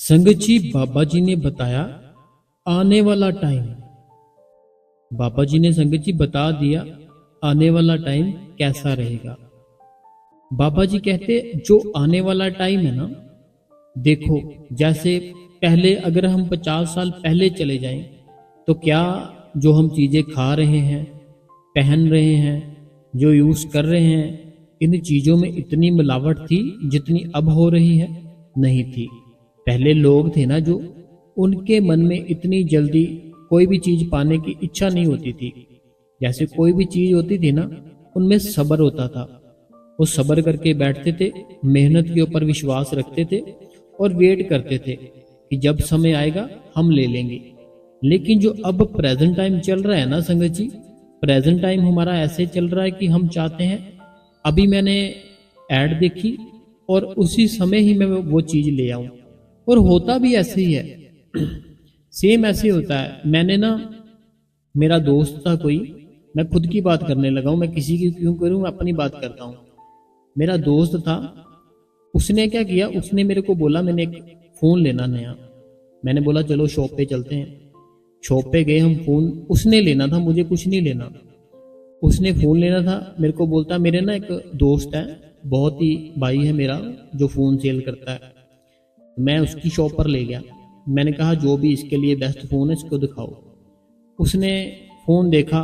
संगत जी, बाबा जी ने बताया आने वाला टाइम। बाबा जी ने संगत जी बता दिया आने वाला टाइम कैसा रहेगा। बाबा जी कहते जो आने वाला टाइम है ना, देखो जैसे पहले अगर हम 50 साल पहले चले जाएं तो क्या जो हम चीजें खा रहे हैं, पहन रहे हैं, जो यूज कर रहे हैं, इन चीजों में इतनी मिलावट थी जितनी अब हो रही है? नहीं थी। पहले लोग थे ना, जो उनके मन में इतनी जल्दी कोई भी चीज पाने की इच्छा नहीं होती थी। जैसे कोई भी चीज होती थी ना, उनमें सब्र होता था। वो सब्र करके बैठते थे, मेहनत के ऊपर विश्वास रखते थे और वेट करते थे कि जब समय आएगा हम ले लेंगे। लेकिन जो अब प्रेजेंट टाइम चल रहा है ना संगत जी, प्रेजेंट टाइम हमारा ऐसे चल रहा है कि हम चाहते हैं अभी मैंने ऐड देखी और उसी समय ही मैं वो चीज ले आऊं। और होता भी ऐसे ही है। सेम ऐसे होता है। मैंने ना, मेरा दोस्त था कोई, मैं खुद की बात करने लगा हूं, मैं किसी की क्यों करूं, मैं अपनी बात करता हूं। मेरा दोस्त था, उसने क्या किया, उसने मेरे को बोला मैंने एक फोन लेना नया। मैंने बोला चलो शॉप पे चलते हैं। शॉप पे गए हम, फोन उसने लेना था, मुझे कुछ नहीं लेना। उसने फोन लेना था, मेरे को बोलता मेरे ना एक दोस्त है, बहुत ही भाई है मेरा, जो फोन सेल करता है। मैं उसकी शॉप पर ले गया। मैंने कहा जो भी इसके लिए बेस्ट फोन है इसको दिखाओ। उसने फोन देखा,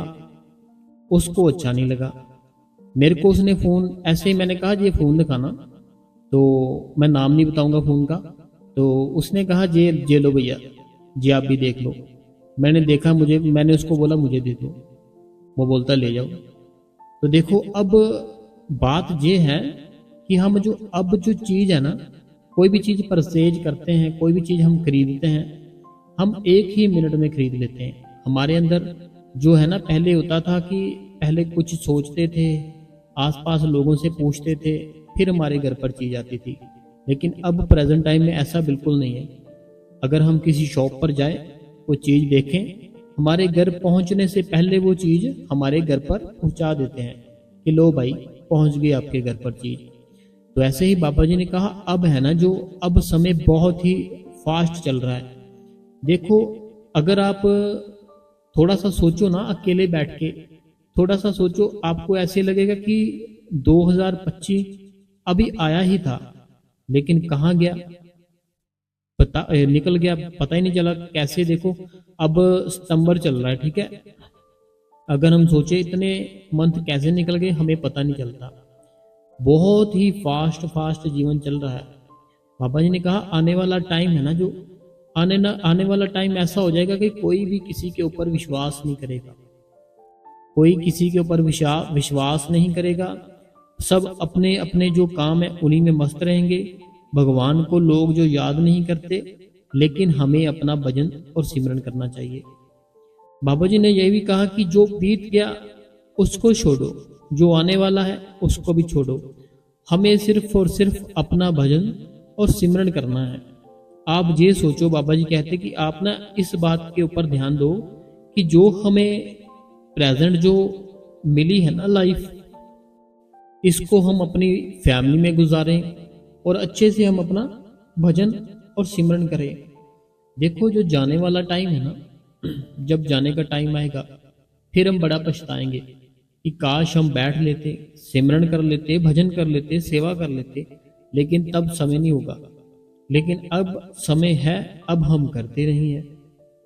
उसको अच्छा नहीं लगा। मेरे को उसने फोन ऐसे ही, मैंने कहा ये फोन दिखाना, तो मैं नाम नहीं बताऊंगा फोन का। तो उसने कहा ये लो भैया, जी आप भी देख लो। मैंने देखा, मैंने उसको बोला मुझे दे दो। वो बोलता ले जाओ। तो देखो अब बात ये है कि हम जो चीज है ना, कोई भी चीज परचेज करते हैं, कोई भी चीज हम खरीदते हैं, हम एक ही मिनट में खरीद लेते हैं। हमारे अंदर जो है ना, पहले होता था कि पहले कुछ सोचते थे, आसपास लोगों से पूछते थे, फिर हमारे घर पर चीज आती थी। लेकिन अब प्रेजेंट टाइम में ऐसा बिल्कुल नहीं है। अगर हम किसी शॉप पर जाए, वो चीज देखें, हमारे घर पहुंचने से पहले वो चीज हमारे घर पर पहुंचा देते हैं कि लो भाई पहुंच गई आपके घर पर चीज। तो ऐसे ही बाबा जी ने कहा अब है ना, जो अब समय बहुत ही फास्ट चल रहा है। देखो अगर आप थोड़ा सा सोचो ना, अकेले बैठ के थोड़ा सा सोचो, आपको ऐसे लगेगा कि 2025 अभी आया ही था, लेकिन कहाँ गया निकल गया, पता ही नहीं चला कैसे। देखो अब सितंबर चल रहा है, ठीक है, अगर हम सोचे इतने मंथ कैसे निकल गए हमें पता नहीं चलता। बहुत ही फास्ट फास्ट जीवन चल रहा है। बाबा जी ने कहा आने वाला टाइम है ना, जो आने वाला टाइम ऐसा हो जाएगा कि कोई भी किसी के ऊपर विश्वास नहीं करेगा, कोई किसी के ऊपर विश्वास नहीं करेगा। सब अपने अपने जो काम है उन्हीं में मस्त रहेंगे। भगवान को लोग जो याद नहीं करते, लेकिन हमें अपना भजन और सिमरन करना चाहिए। बाबा जी ने यह भी कहा कि जो बीत गया उसको छोड़ो, जो आने वाला है उसको भी छोड़ो। हमें सिर्फ और सिर्फ अपना भजन और सिमरन करना है। आप ये सोचो, बाबा जी कहते कि आप ना इस बात के ऊपर ध्यान दो कि जो हमें प्रेजेंट जो मिली है ना लाइफ, इसको हम अपनी फैमिली में गुजारें और अच्छे से हम अपना भजन और सिमरन करें। देखो जो जाने वाला टाइम है ना, जब जाने का टाइम आएगा फिर हम बड़ा पछताएंगे कि काश हम बैठ लेते, सिमरन कर लेते, भजन कर लेते, सेवा कर लेते, लेकिन तब समय नहीं होगा। लेकिन अब समय है, अब हम करते नहीं है।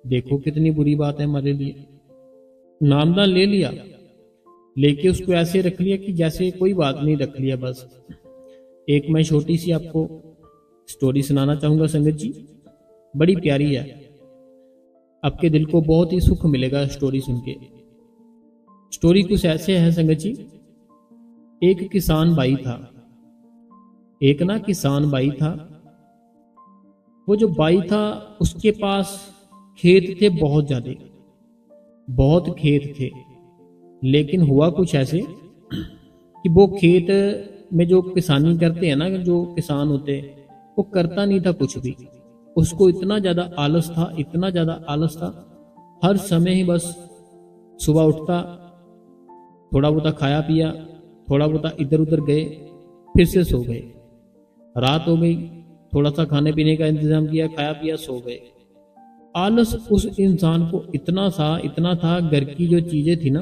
देखो कितनी बुरी बात है हमारे लिए। नामदान ले लिया, लेके उसको ऐसे रख लिया कि जैसे कोई बात नहीं, रख लिया बस। एक मैं छोटी सी आपको स्टोरी सुनाना चाहूंगा संगत जी, बड़ी प्यारी है, आपके दिल को बहुत ही सुख मिलेगा स्टोरी सुन के। स्टोरी कुछ ऐसे है संगत जी। एक किसान भाई था, एक ना किसान भाई था। वो जो भाई था उसके पास खेत थे, बहुत ज्यादा, बहुत खेत थे। लेकिन हुआ कुछ ऐसे कि वो खेत में जो किसानी करते हैं ना, जो किसान होते हैं, वो करता नहीं था कुछ भी। उसको इतना ज्यादा आलस था, इतना ज्यादा आलस था, हर समय ही बस सुबह उठता, थोड़ा बहुत खाया पिया, थोड़ा बहुत इधर उधर गए, फिर से सो गए। रात हो गई, थोड़ा सा खाने पीने का इंतजाम किया, खाया पिया, सो गए। आलस उस इंसान को इतना था, घर की जो चीजें थी ना,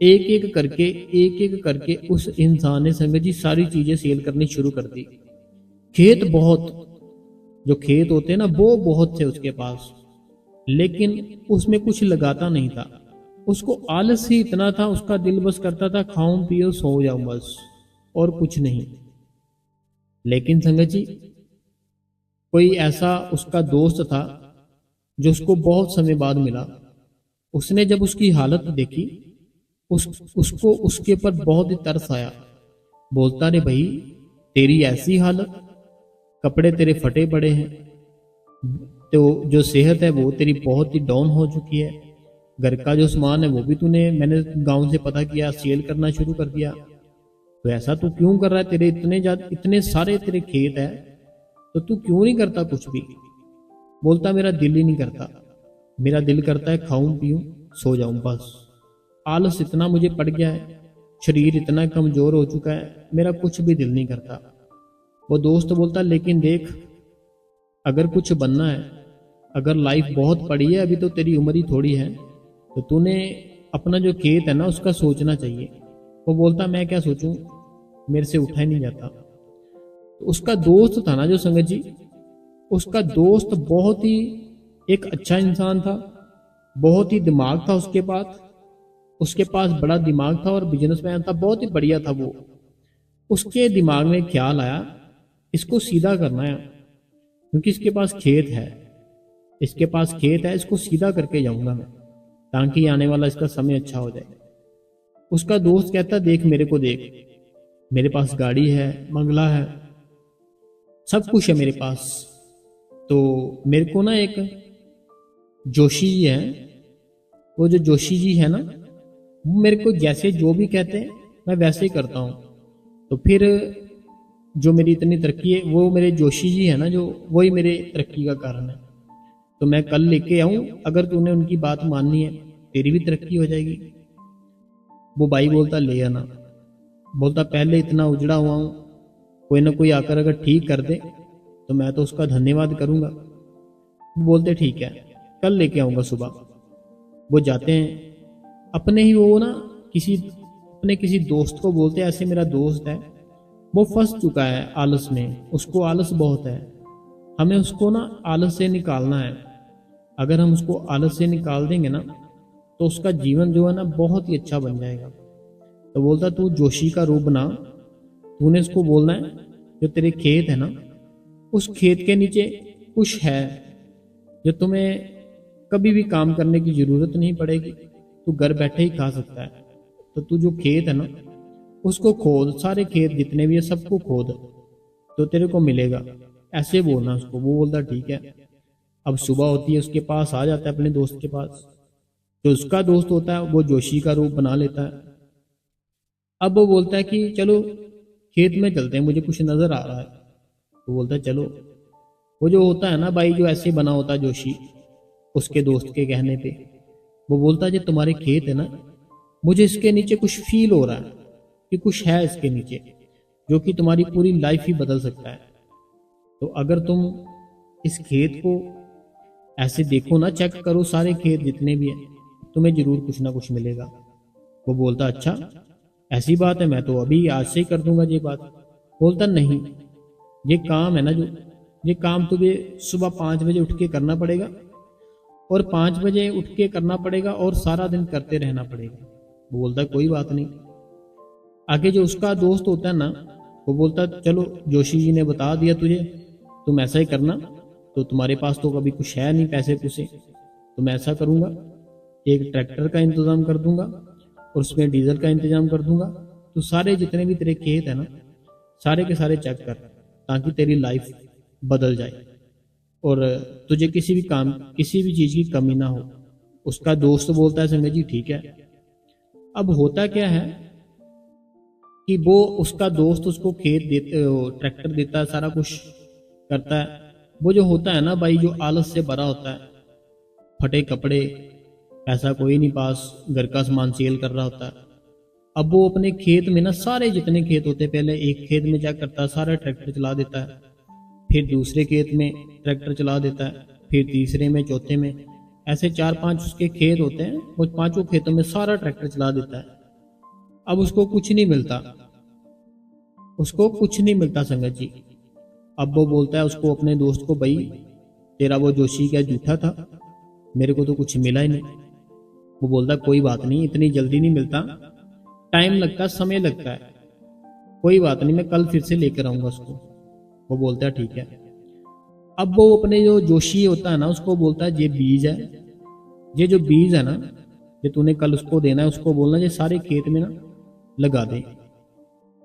एक एक करके उस इंसान ने संगत जी सारी चीजें सेल करनी शुरू कर दी। खेत बहुत, जो खेत होते हैं ना वो बहुत थे उसके पास, लेकिन उसमें कुछ लगाता नहीं था। उसको आलस ही इतना था, उसका दिल बस करता था खाऊं पियो सो जाऊं बस, और कुछ नहीं। लेकिन संगत जी कोई ऐसा उसका दोस्त था जो उसको बहुत समय बाद मिला। उसने जब उसकी हालत देखी, उसको उसके ऊपर बहुत ही तरस आया। बोलता रे भाई, तेरी ऐसी हालत, कपड़े तेरे फटे पड़े हैं, तो जो सेहत है वो तेरी बहुत ही डाउन हो चुकी है, घर का जो सामान है वो भी मैंने गांव से पता किया सेल करना शुरू कर दिया। तो ऐसा तू क्यों कर रहा है? तेरे इतने सारे तेरे खेत है, तो तू क्यों नहीं करता कुछ भी? बोलता मेरा दिल ही नहीं करता, मेरा दिल करता है खाऊं पीऊं सो जाऊं बस। आलस इतना मुझे पड़ गया है, शरीर इतना कमजोर हो चुका है, मेरा कुछ भी दिल नहीं करता। वो दोस्त बोलता लेकिन देख, अगर कुछ बनना है, अगर लाइफ बहुत पड़ी है, अभी तो तेरी उम्र ही थोड़ी है, तो तूने अपना जो खेत है ना उसका सोचना चाहिए। वो बोलता मैं क्या सोचूं, मेरे से उठा ही नहीं जाता। तो उसका दोस्त था ना जो संगत जी, उसका दोस्त बहुत ही एक अच्छा इंसान था, बहुत ही दिमाग था उसके पास बड़ा दिमाग था और बिजनेसमैन था, बहुत ही बढ़िया था वो। उसके दिमाग में ख्याल आया इसको सीधा करना है, क्योंकि इसके पास खेत है, इसको सीधा करके जाऊंगा मैं, ताकि आने वाला इसका समय अच्छा हो जाए। उसका दोस्त कहता देख मेरे को देख, मेरे पास गाड़ी है, बंगला है, सब कुछ है मेरे पास। तो मेरे को ना एक जोशी जी है, वो जो जोशी जी है ना, वो मेरे को जैसे जो भी कहते हैं मैं वैसे ही करता हूँ। तो फिर जो मेरी इतनी तरक्की है, वो मेरे जोशी जी है ना जो, वही मेरे तरक्की का कारण है। तो मैं कल लेके आऊं, अगर तूने उनकी बात माननी है तेरी भी तरक्की हो जाएगी। वो भाई बोलता ले आना। बोलता पहले इतना उजड़ा हुआ हूं, कोई ना कोई आकर अगर ठीक कर दे तो मैं तो उसका धन्यवाद करूंगा। वो बोलते ठीक है, कल लेके आऊंगा सुबह। वो जाते हैं, अपने ही वो ना अपने किसी दोस्त को बोलते हैं ऐसे मेरा दोस्त है, वो फंस चुका है आलस में, उसको आलस बहुत है, हमें उसको ना आलस से निकालना है। अगर हम उसको आलस से निकाल देंगे ना तो उसका जीवन जो है ना बहुत ही अच्छा बन जाएगा। तो बोलता तू जोशी का रूप बना, तूने उसको बोलना है जो तेरे खेत है ना, उस खेत के नीचे कुछ है जो तुम्हें कभी भी काम करने की जरूरत नहीं पड़ेगी, तू घर बैठे ही खा सकता है। तो तू जो खेत है ना उसको खोद, सारे खेत जितने भी है सबको खोद, तो तेरे को मिलेगा, ऐसे बोलना उसको। वो बोलता ठीक है। अब सुबह होती है, उसके पास आ जाता है अपने दोस्त के पास। जो उसका दोस्त होता है वो जोशी का रूप बना लेता है। अब वो बोलता है कि चलो खेत में चलते हैं, मुझे कुछ नजर आ रहा है। वो बोलता है चलो। वो जो होता है ना भाई, जो ऐसे बना होता है जोशी, उसके दोस्त के कहने पे वो बोलता है जो तुम्हारे खेत है ना, मुझे इसके नीचे कुछ फील हो रहा है कि कुछ है इसके नीचे जो कि तुम्हारी पूरी लाइफ ही बदल सकता है। तो अगर तुम इस खेत को ऐसे देखो ना, चेक करो सारे खेत जितने भी हैं, तुम्हें जरूर कुछ ना कुछ मिलेगा। वो बोलता अच्छा ऐसी बात है, मैं तो अभी आज से ही कर दूंगा ये बात। बोलता नहीं, ये काम है ना जो, ये काम तुम्हें सुबह 5 बजे उठ के करना पड़ेगा, और 5 बजे उठ के करना पड़ेगा और सारा दिन करते रहना पड़ेगा। वो बोलता कोई बात नहीं। आगे जो उसका दोस्त होता है ना, वो बोलता चलो जोशी जी ने बता दिया तुझे, तुम ऐसा ही करना, तो तुम्हारे पास तो कभी कुछ है नहीं पैसे पुसे, तो मैं ऐसा करूंगा, एक ट्रैक्टर का इंतजाम कर दूंगा और उसमें डीजल का इंतजाम कर दूंगा। तो सारे जितने भी तेरे खेत है ना, सारे के सारे चेक कर, ताकि तेरी लाइफ बदल जाए और तुझे किसी भी चीज की कमी ना हो। उसका दोस्त बोलता है संजय जी ठीक है। अब होता क्या है कि वो उसका दोस्त उसको खेत देते, ट्रैक्टर देता है, सारा कुछ करता है। वो जो होता है ना भाई, जो आलस से भरा होता है, फटे कपड़े, पैसा कोई नहीं पास, घर का सामान सेल कर रहा होता है। अब वो अपने खेत में ना, सारे जितने खेत होते, पहले एक खेत में क्या करता है, सारा ट्रैक्टर चला देता है, फिर दूसरे खेत में ट्रैक्टर चला देता है, फिर तीसरे में, चौथे में, ऐसे 4-5 उसके खेत होते हैं, वो पांचों खेतों में सारा ट्रैक्टर चला देता है। अब उसको कुछ नहीं मिलता, उसको कुछ नहीं मिलता संगत जी। अब वो बोलता है उसको, अपने दोस्त को, भाई तेरा वो जोशी क्या झूठा था, मेरे को तो कुछ मिला ही नहीं। वो बोलता कोई बात नहीं, इतनी जल्दी नहीं मिलता, टाइम लगता है, समय लगता है, कोई बात नहीं, मैं कल फिर से लेकर आऊंगा उसको। वो बोलता है ठीक है। अब वो अपने जो जोशी होता है ना, उसको बोलता है ये बीज है, ये जो बीज है ना, ये तूने कल उसको देना है, उसको बोलना ये सारे खेत में ना लगा दे,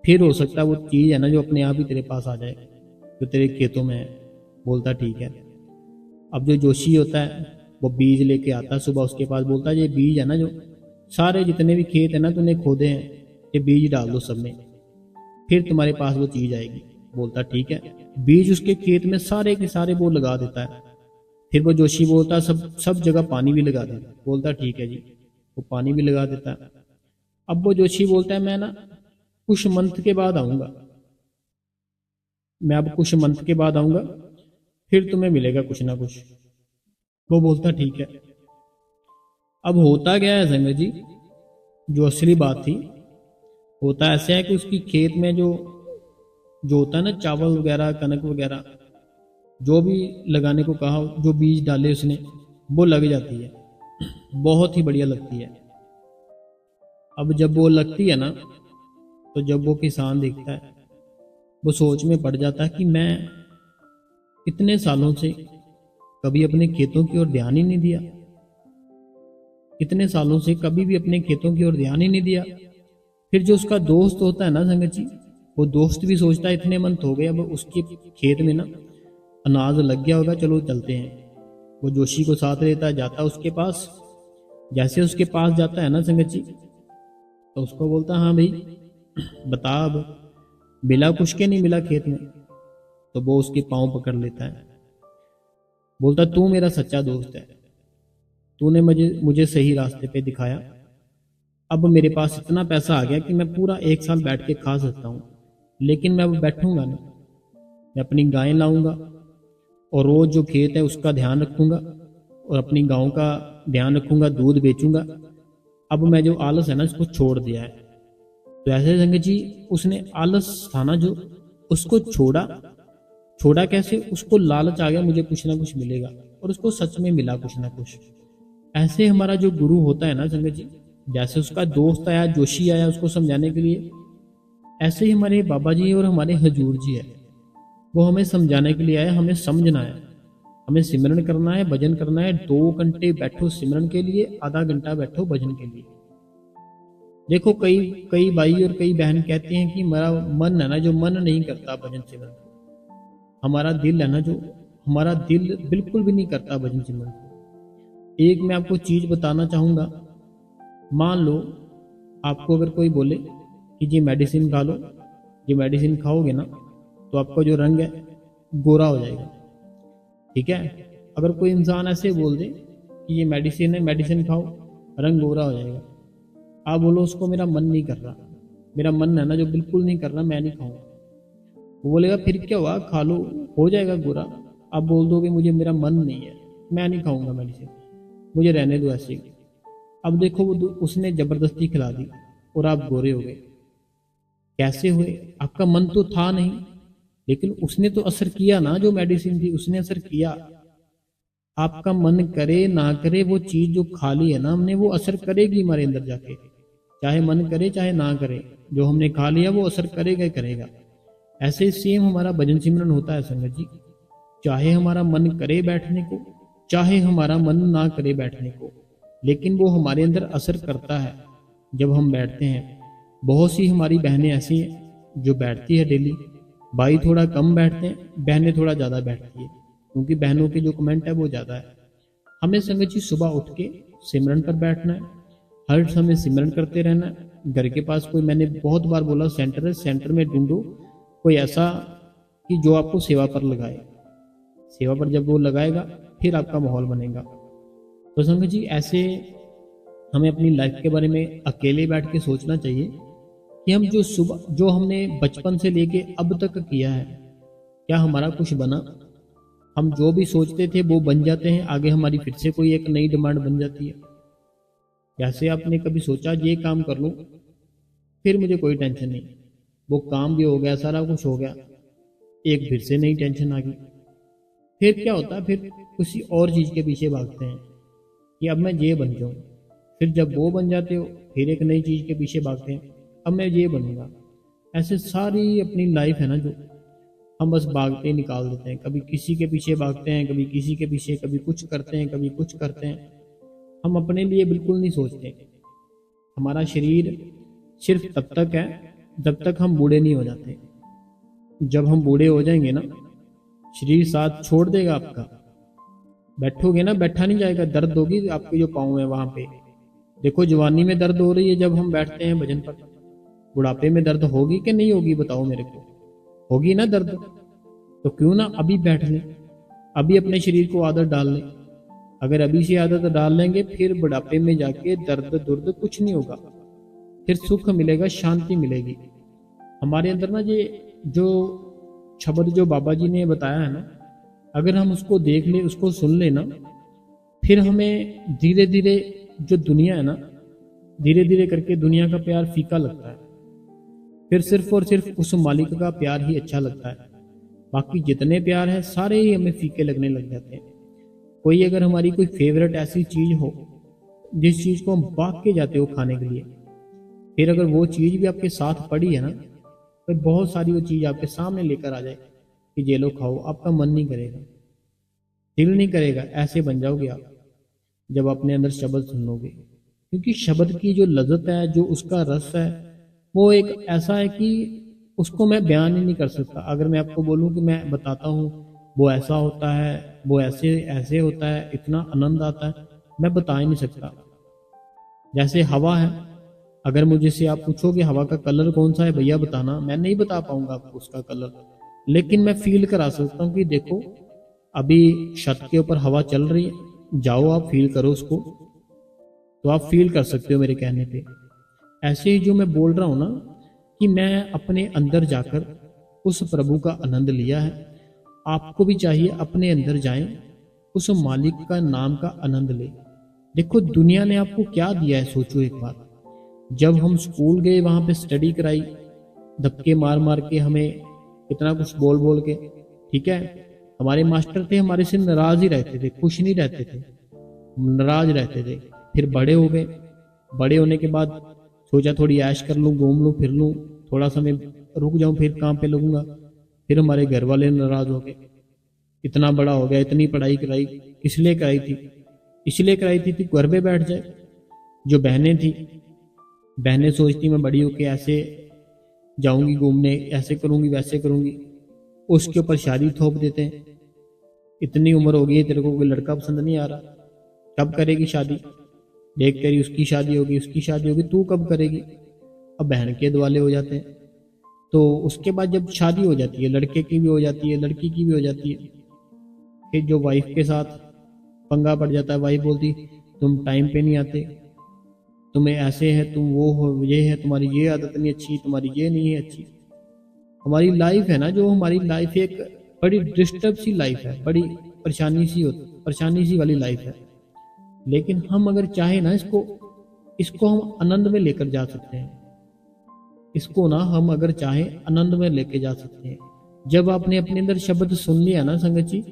फिर हो सकता है वो चीज है ना जो अपने आप ही तेरे पास आ जाए जो तेरे खेतों में है। बोलता ठीक है। अब जो जोशी होता है वो बीज लेके आता है सुबह उसके पास, बोलता है ये बीज है ना, जो सारे जितने भी खेत है ना तूने खोदे हैं, ये बीज डाल दो सब में, फिर तुम्हारे पास वो चीज आएगी। बोलता ठीक है। बीज उसके खेत में सारे के सारे वो लगा देता है। फिर वो जोशी बोलता है सब जगह पानी भी लगा देता है। बोलता ठीक है जी, वो पानी भी लगा देता है। अब वो जोशी बोलता है मैं ना कुछ मंथ के बाद आऊंगा, मैं अब कुछ मंथ के बाद आऊंगा, फिर तुम्हें मिलेगा कुछ ना कुछ। वो बोलता ठीक है। अब होता क्या है संगत जी, जो असली बात थी, होता ऐसा है कि उसकी खेत में जो जो होता है ना, चावल वगैरह, कनक वगैरह, जो भी लगाने को कहा, जो बीज डाले उसने, वो लग जाती है, बहुत ही बढ़िया लगती है। अब जब वो लगती है ना, तो जब वो किसान देखता है, वो सोच में पड़ जाता है कि मैं इतने सालों से कभी अपने खेतों की ओर ध्यान ही नहीं दिया, इतने सालों से कभी भी अपने खेतों की ओर ध्यान ही नहीं दिया। फिर जो उसका दोस्त होता है ना संगत जी, वो दोस्त भी सोचता है इतने मंथ हो गए, अब उसके खेत में ना अनाज लग गया होगा, चलो चलते हैं। वो जोशी को साथ लेता है, जाता है उसके पास। जैसे उसके पास जाता है ना संगत जी, तो उसको बोलता हाँ भाई बता, अब मिला कुछ के नहीं मिला खेत में। तो वो उसके पाँव पकड़ लेता है, बोलता तू मेरा सच्चा दोस्त है, तूने मुझे सही रास्ते पे दिखाया। अब मेरे पास इतना पैसा आ गया कि मैं पूरा 1 साल बैठ के खा सकता हूँ, लेकिन मैं अब बैठूंगा नहीं, मैं अपनी गायें लाऊंगा और रोज जो खेत है उसका ध्यान रखूंगा और अपनी गायों का ध्यान रखूंगा, दूध बेचूंगा। अब मैं जो आलस है ना इसको छोड़ दिया है। तो ऐसे संगत जी, उसने आलस था ना जो, उसको छोड़ा कैसे, उसको लालच आ गया मुझे कुछ ना कुछ मिलेगा, और उसको सच में मिला कुछ ना कुछ। ऐसे हमारा जो गुरु होता है ना संगत जी, जैसे उसका दोस्त आया, जोशी आया उसको समझाने के लिए, ऐसे ही हमारे बाबा जी और हमारे हजूर जी है, वो हमें समझाने के लिए आए, हमें समझना है, हमें सिमरन करना है, भजन करना है। 2 घंटे बैठो सिमरन के लिए, आधा घंटा बैठो भजन के लिए। देखो कई कई भाई और कई बहन कहते हैं कि मेरा मन है ना जो, मन नहीं करता भजन सिमरन, हमारा दिल है ना जो, हमारा दिल बिल्कुल भी नहीं करता भजन सिमरन को। एक मैं आपको चीज बताना चाहूंगा, मान लो आपको अगर कोई बोले कि ये मेडिसिन खा लो, ये मेडिसिन खाओगे ना तो आपका जो रंग है गोरा हो जाएगा, ठीक है। अगर कोई इंसान ऐसे बोल दे कि ये मेडिसिन है, मेडिसिन खाओ, रंग गोरा हो जाएगा, आप बोलो उसको मेरा मन नहीं कर रहा, मेरा मन है ना जो बिल्कुल नहीं कर रहा, मैं नहीं खाऊंगा। वो बोलेगा फिर क्या हुआ, खा लो हो जाएगा गोरा। आप बोल दोगे मुझे मेरा मन नहीं है, मैं नहीं खाऊंगा मेडिसिन, मुझे रहने दो ऐसे ही। अब देखो वो उसने जबरदस्ती खिला दी और आप गोरे हो गए। कैसे हुए? आपका मन तो था नहीं, लेकिन उसने तो असर किया ना, जो मेडिसिन थी उसने असर किया। आपका मन करे ना करे, वो चीज जो खा ली है ना हमने, वो असर करेगी हमारे अंदर जाके, चाहे मन करे चाहे ना करे, जो हमने खा लिया वो असर करेगा ही करेगा। ऐसे ही सेम हमारा भजन सिमरन होता है संगत जी, चाहे हमारा मन करे बैठने को, चाहे हमारा मन ना करे बैठने को, लेकिन वो हमारे अंदर असर करता है जब हम बैठते हैं। बहुत सी हमारी बहनें ऐसी हैं जो बैठती है डेली, भाई थोड़ा कम बैठते हैं, बहनें थोड़ा ज़्यादा बैठती है, क्योंकि बहनों के जो कमेंट है वो ज़्यादा है। हमें संगत जी सुबह उठ के सिमरन पर बैठना है, हर समय सिमरन करते रहना है। घर के पास कोई, मैंने बहुत बार बोला, सेंटर है, सेंटर में ढूंढो कोई ऐसा कि जो आपको सेवा पर लगाए। सेवा पर जब वो लगाएगा फिर आपका माहौल बनेगा। तो संगत जी ऐसे हमें अपनी लाइफ के बारे में अकेले बैठ के सोचना चाहिए कि हम जो सुबह, जो हमने बचपन से लेके अब तक किया है, क्या हमारा कुछ बना? हम जो भी सोचते थे वो बन जाते हैं, आगे हमारी फिर से कोई एक नई डिमांड बन जाती है। जैसे आपने कभी सोचा ये काम कर लूं, फिर मुझे कोई टेंशन नहीं, वो काम भी हो गया, सारा कुछ हो गया, एक फिर से नई टेंशन आ गई। फिर क्या होता है, फिर किसी और चीज़ के पीछे भागते हैं कि अब मैं ये बन जाऊँ। फिर जब वो बन जाते हो, फिर एक नई चीज़ के पीछे भागते हैं, अब मैं ये बनूंगा। ऐसे सारी अपनी लाइफ है ना जो हम बस भागते ही निकाल देते हैं। कभी किसी के पीछे भागते हैं, कभी किसी के पीछे, कभी कुछ करते हैं, कभी कुछ करते हैं। हम अपने लिए बिल्कुल नहीं सोचते। हमारा शरीर सिर्फ तब तक है जब तक हम बूढ़े नहीं हो जाते। जब हम बूढ़े हो जाएंगे ना, शरीर साथ छोड़ देगा आपका। बैठोगे ना, बैठा नहीं जाएगा, दर्द होगी आपके जो पाँव है वहां पे। देखो जवानी में दर्द हो रही है जब हम बैठते हैं भजन पर, बुढ़ापे में दर्द होगी कि नहीं होगी बताओ मेरे को? होगी ना दर्द। तो क्यों ना अभी बैठ लें, अभी अपने शरीर को आदत डाल लें। अगर अभी से आदत डाल लेंगे, फिर बुढ़ापे में जाके दर्द दुर्द कुछ नहीं होगा, फिर सुख मिलेगा, शांति मिलेगी। हमारे अंदर ना ये जो शब्द जो बाबा जी ने बताया है ना, अगर हम उसको देख ले, उसको सुन ले ना, फिर हमें धीरे धीरे जो दुनिया है ना, धीरे धीरे करके दुनिया का प्यार फीका लगता है। फिर सिर्फ और सिर्फ उस मालिक का प्यार ही अच्छा लगता है। बाकी जितने प्यार है सारे ही हमें फीके लगने लग जाते हैं। कोई अगर हमारी कोई फेवरेट ऐसी चीज हो जिस चीज को हम भाग के जाते हो खाने के लिए, फिर अगर वो चीज भी आपके साथ पड़ी है ना, तो बहुत सारी वो चीज आपके सामने लेकर आ जाए कि ये लो खाओ, आपका मन नहीं करेगा, दिल नहीं करेगा। ऐसे बन जाओगे आप जब अपने अंदर शब्द सुन लोगे। क्योंकि शब्द की जो लज्जत है, जो उसका रस है, वो एक ऐसा है कि उसको मैं बयान ही नहीं कर सकता। अगर मैं आपको बोलूं कि मैं बताता हूँ वो ऐसा होता है, वो ऐसे ऐसे होता है, इतना आनंद आता है, मैं बता ही नहीं सकता। जैसे हवा है, अगर मुझे से आप पूछोगे हवा का कलर कौन सा है भैया बताना, मैं नहीं बता पाऊंगा आपको उसका कलर, लेकिन मैं फील करा सकता हूँ कि देखो अभी छत के ऊपर हवा चल रही है, जाओ आप फील करो उसको, तो आप फील कर सकते हो मेरे कहने पे। ऐसे ही जो मैं बोल रहा हूँ ना कि मैं अपने अंदर जाकर उस प्रभु का आनंद लिया है, आपको भी चाहिए अपने अंदर जाएं, उस मालिक का नाम का आनंद ले। देखो दुनिया ने आपको क्या दिया है, सोचो एक बार। जब हम स्कूल गए, वहां पे स्टडी कराई, धक्के मार मार के हमें कितना कुछ बोल बोल के, ठीक है। हमारे मास्टर थे, हमारे से नाराज ही रहते थे, खुश नहीं रहते थे, नाराज रहते थे। फिर बड़े हो गए, बड़े होने के बाद सोचा थोड़ी ऐश कर लूं, घूम लूं, फिर लूं, थोड़ा समय रुक जाऊं, फिर काम पे लगूंगा। फिर हमारे घर वाले नाराज हो गए, इतना बड़ा हो गया, इतनी पढ़ाई कराई, किस लिए कराई थी? इसलिए कराई थी घर पे बैठ जाए। जो बहनें थी, बहनें सोचती मैं बड़ी होके ऐसे जाऊंगी घूमने, ऐसे करूंगी, वैसे करूंगी, उसके ऊपर शादी थोप देते हैं। इतनी उम्र हो गई है, तेरे को कोई लड़का पसंद नहीं आ रहा, कब करेगी शादी? देख तेरी उसकी शादी होगी, उसकी शादी होगी, तू कब करेगी? अब बहन के दुआले हो जाते हैं। तो उसके बाद जब शादी हो जाती है, लड़के की भी हो जाती है, लड़की की भी हो जाती है, फिर जो वाइफ के साथ पंगा पड़ जाता है, वाइफ बोलती तुम टाइम पे नहीं आते, तुम्हें ऐसे है, तुम वो हो, ये है, तुम्हारी ये आदत नहीं अच्छी, तुम्हारी ये नहीं है अच्छी। हमारी लाइफ है ना, जो हमारी लाइफ एक बड़ी डिस्टर्ब सी लाइफ है, बड़ी परेशानी सी वाली लाइफ है। लेकिन हम अगर चाहे ना, इसको हम आनंद में लेकर जा सकते हैं। इसको ना हम अगर चाहे आनंद में लेके जा सकते हैं। जब आपने अपने अंदर शब्द सुन लिया ना संगत जी,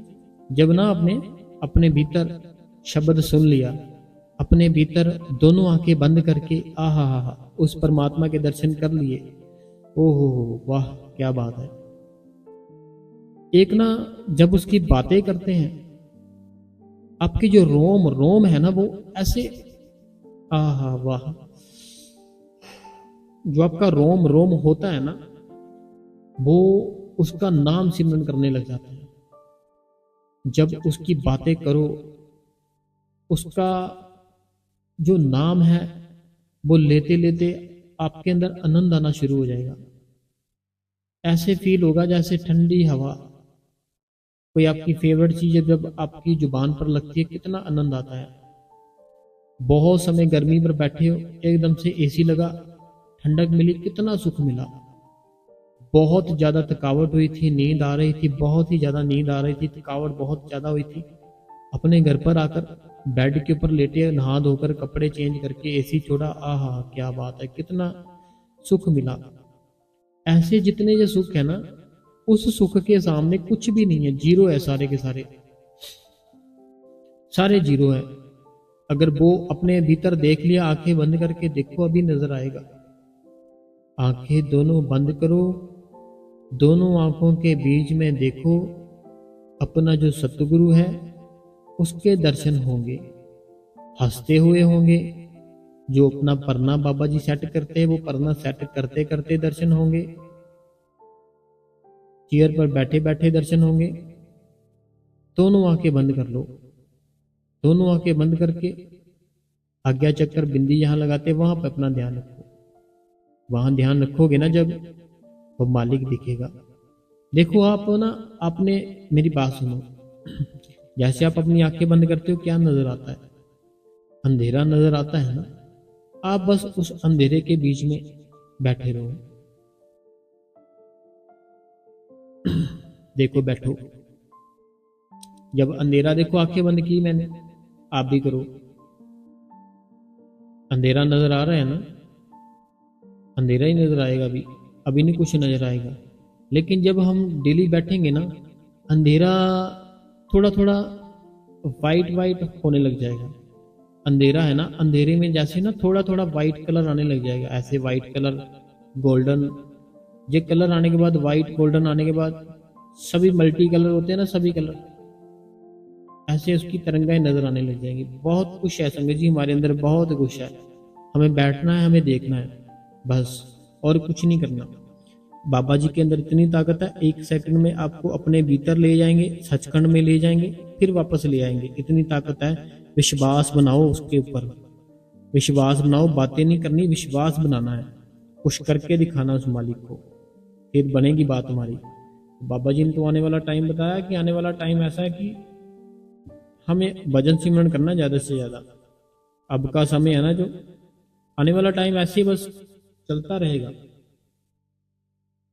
जब ना आपने अपने भीतर शब्द सुन लिया, अपने भीतर दोनों आंखें बंद करके आहा हा हा उस परमात्मा के दर्शन कर लिए, ओहो वाह क्या बात है। एक ना जब उसकी बातें करते हैं, आपके जो रोम रोम है ना, वो ऐसे आहा वाह, जो आपका रोम रोम होता है ना, वो उसका नाम सिमरन करने लग जाता है। जब उसकी बातें करो, उसका जो नाम है वो लेते लेते आपके अंदर आनंद आना शुरू हो जाएगा। ऐसे फील होगा जैसे ठंडी हवा, कोई आपकी फेवरेट चीज जब आपकी जुबान पर लगती है, कितना आनंद आता है। बहुत समय गर्मी पर बैठे हो, एकदम से एसी लगा, ठंडक मिली, कितना सुख मिला। बहुत ज़्यादा थकावट हुई थी, नींद आ रही थी, बहुत ही ज़्यादा नींद आ रही थी, थकावट बहुत ज़्यादा हुई थी। अपने घर पर आकर बेड के ऊपर लेटे, नहा धोकर कपड़े चेंज करके एसी छोड़ा। आहा, क्या बात है, कितना सुख मिला। ऐसे जितने जो सुख है ना, उस सुख के सामने कुछ भी नहीं है, जीरो है, सारे के सारे सारे जीरो है। अगर वो अपने भीतर देख लिया, आंखें बंद करके देखो, अभी नजर आएगा। आंखें दोनों बंद करो, दोनों आंखों के बीच में देखो, अपना जो सतगुरु है उसके दर्शन होंगे, हंसते हुए होंगे। जो अपना परना बाबा जी सेट करते हैं, वो परना सेट करते करते दर्शन होंगे। चेयर पर बैठे बैठे दर्शन होंगे। दोनों आंखें बंद कर लो, दोनों आंखें बंद करके आज्ञा चक्कर बिंदी जहां लगाते वहां पर अपना ध्यान रखो। वहां ध्यान रखोगे ना जब, वो मालिक दिखेगा। देखो आप ना, आपने मेरी बात सुनो। जैसे आप अपनी आंखें बंद करते हो, क्या नजर आता है? अंधेरा नजर आता है ना। आप बस उस अंधेरे के बीच में बैठे रहो। देखो, बैठो। जब अंधेरा देखो, आंखें बंद की मैंने, आप भी करो। अंधेरा नजर आ रहा है ना, अंधेरा ही नजर आएगा। अभी नहीं कुछ नजर आएगा। लेकिन जब हम डेली बैठेंगे ना, अंधेरा थोड़ा थोड़ा वाइट वाइट होने लग जाएगा। अंधेरा है ना, अंधेरे में जैसे ना थोड़ा थोड़ा वाइट कलर आने लग जाएगा। ऐसे वाइट कलर, गोल्डन, ये कलर आने के बाद, वाइट गोल्डन आने के बाद, सभी मल्टी कलर होते हैं ना, सभी कलर ऐसे उसकी तरंगाएं नजर आने लग जाएंगी। बहुत कुछ है संगत जी हमारे अंदर, बहुत कुछ है। हमें बैठना है, हमें देखना है, बस, और कुछ नहीं करना। बाबा जी के अंदर इतनी ताकत है, 1 सेकंड में आपको अपने भीतर ले जाएंगे, सचखंड में ले जाएंगे, फिर वापस ले आएंगे। इतनी ताकत है। विश्वास बनाओ उसके ऊपर, विश्वास बनाओ। बातें नहीं करनी, विश्वास बनाना है। कुछ करके दिखाना उस मालिक को, फिर बनेगी बात हमारी। बाबा जी ने तो आने वाला टाइम बताया कि आने वाला टाइम ऐसा है कि हमें भजन सिमरन करना ज्यादा से ज्यादा। अब का समय है ना, जो आने वाला टाइम ऐसे ही बस चलता रहेगा।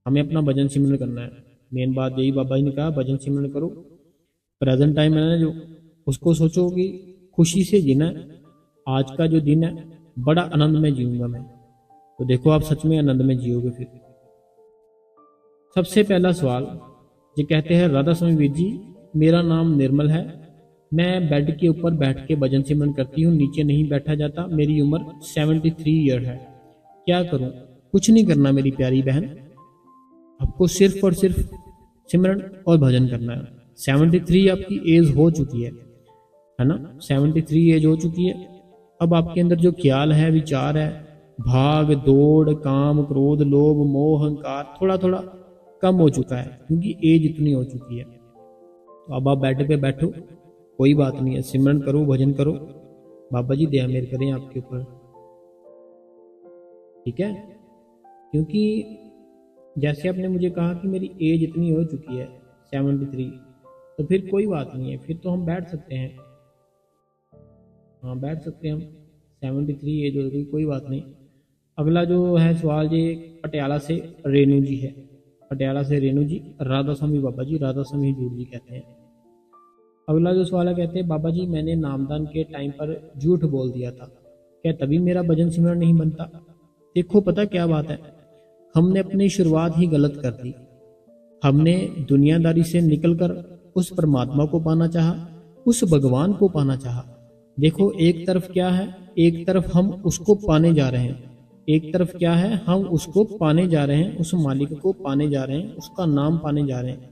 हमें अपना भजन सिमरन करना है। मेन बात यही बाबा जी ने कहा, भजन सिमरन करो। प्रेजेंट टाइम है ना जो, उसको सोचो कि खुशी से जीना है। आज का जो दिन है, बड़ा आनंद में जीऊंगा मैं। तो देखो आप सच में आनंद में जियोगे। फिर सबसे पहला सवाल, ये कहते हैं राधा स्वामी वीर जी, मेरा नाम निर्मल है, मैं बेड के ऊपर बैठ के भजन सिमरन करती हूँ, नीचे नहीं बैठा जाता, मेरी उम्र 73 ईयर है, क्या करूं? कुछ नहीं करना मेरी प्यारी बहन, आपको सिर्फ और सिर्फ सिमरन और भजन करना है। 73 आपकी एज हो चुकी है ना, 73 एज हो चुकी है। अब आपके अंदर जो ख्याल है, विचार है, भाग दौड़, काम क्रोध लोभ मोह अहंकार थोड़ा थोड़ा कम हो चुका है, क्योंकि एज इतनी हो चुकी है। तो अब आप बेड पे बैठो, कोई बात नहीं है, सिमरन करो, भजन करो, बाबा जी दया मेहर करें आपके ऊपर, ठीक है। क्योंकि जैसे आपने मुझे कहा कि मेरी एज इतनी हो चुकी है 73, तो फिर कोई बात नहीं है, फिर तो हम बैठ सकते हैं। हाँ, बैठ सकते हैं हम, 73 एज हो गई, कोई बात नहीं। अगला जो है सवाल, ये पटियाला से रेणु जी है। पटियाला से रेणु जी, राधा स्वामी बाबा जी, राधा स्वामी हजूर जी कहते हैं। अगला जो सवाल है, कहते हैं बाबा जी मैंने नामदान के टाइम पर झूठ बोल दिया था, क्या तभी मेरा भजन सिमरन नहीं बनता? देखो पता क्या बात है, हमने अपनी शुरुआत ही गलत कर दी। हमने दुनियादारी से निकलकर उस परमात्मा को पाना चाहा, उस भगवान को पाना चाहा। देखो एक तरफ क्या है, एक तरफ हम उसको पाने जा रहे हैं, एक तरफ क्या है, हम उसको पाने जा रहे हैं, उस मालिक को पाने जा रहे हैं, उसका नाम पाने जा रहे हैं।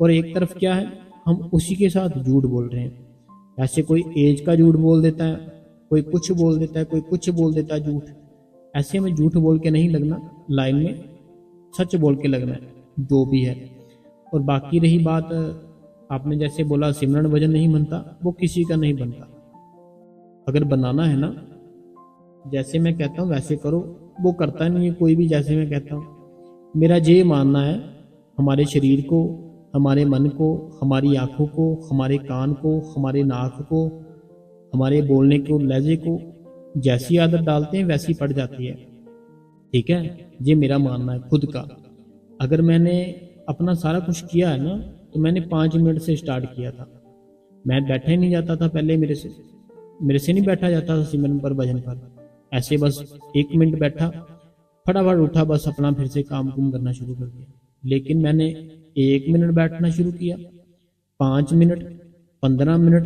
और एक तरफ क्या है, हम उसी के साथ झूठ बोल रहे हैं। ऐसे कोई एज का झूठ बोल देता है, कोई कुछ बोल देता है, कोई कुछ बोल देता है झूठ। ऐसे में झूठ बोल के नहीं लगना, लाइन में सच बोल के लगना है, जो भी है। और बाकी रही बात, आपने जैसे बोला सिमरन भजन नहीं बनता, वो किसी का नहीं बनता। अगर बनाना है ना, जैसे मैं कहता हूँ वैसे करो, वो करता नहीं है कोई भी जैसे मैं कहता हूँ। मेरा ये मानना है, हमारे शरीर को, हमारे मन को, हमारी आंखों को, हमारे कान को, हमारे नाक को, हमारे बोलने को, लहजे को जैसी आदत डालते हैं वैसी पड़ जाती है, ठीक है। ये मेरा मानना है खुद का। अगर मैंने अपना सारा कुछ किया है ना, तो मैंने 5 मिनट से स्टार्ट किया था। मैं बैठा ही नहीं जाता था पहले, मेरे से नहीं बैठा जाता था सिमरन पर, भजन पर। ऐसे बस 1 मिनट बैठा, फटाफट उठा, बस अपना फिर से काम कुम करना शुरू कर दिया। लेकिन मैंने 1 मिनट बैठना शुरू किया, 5 मिनट, 15 मिनट,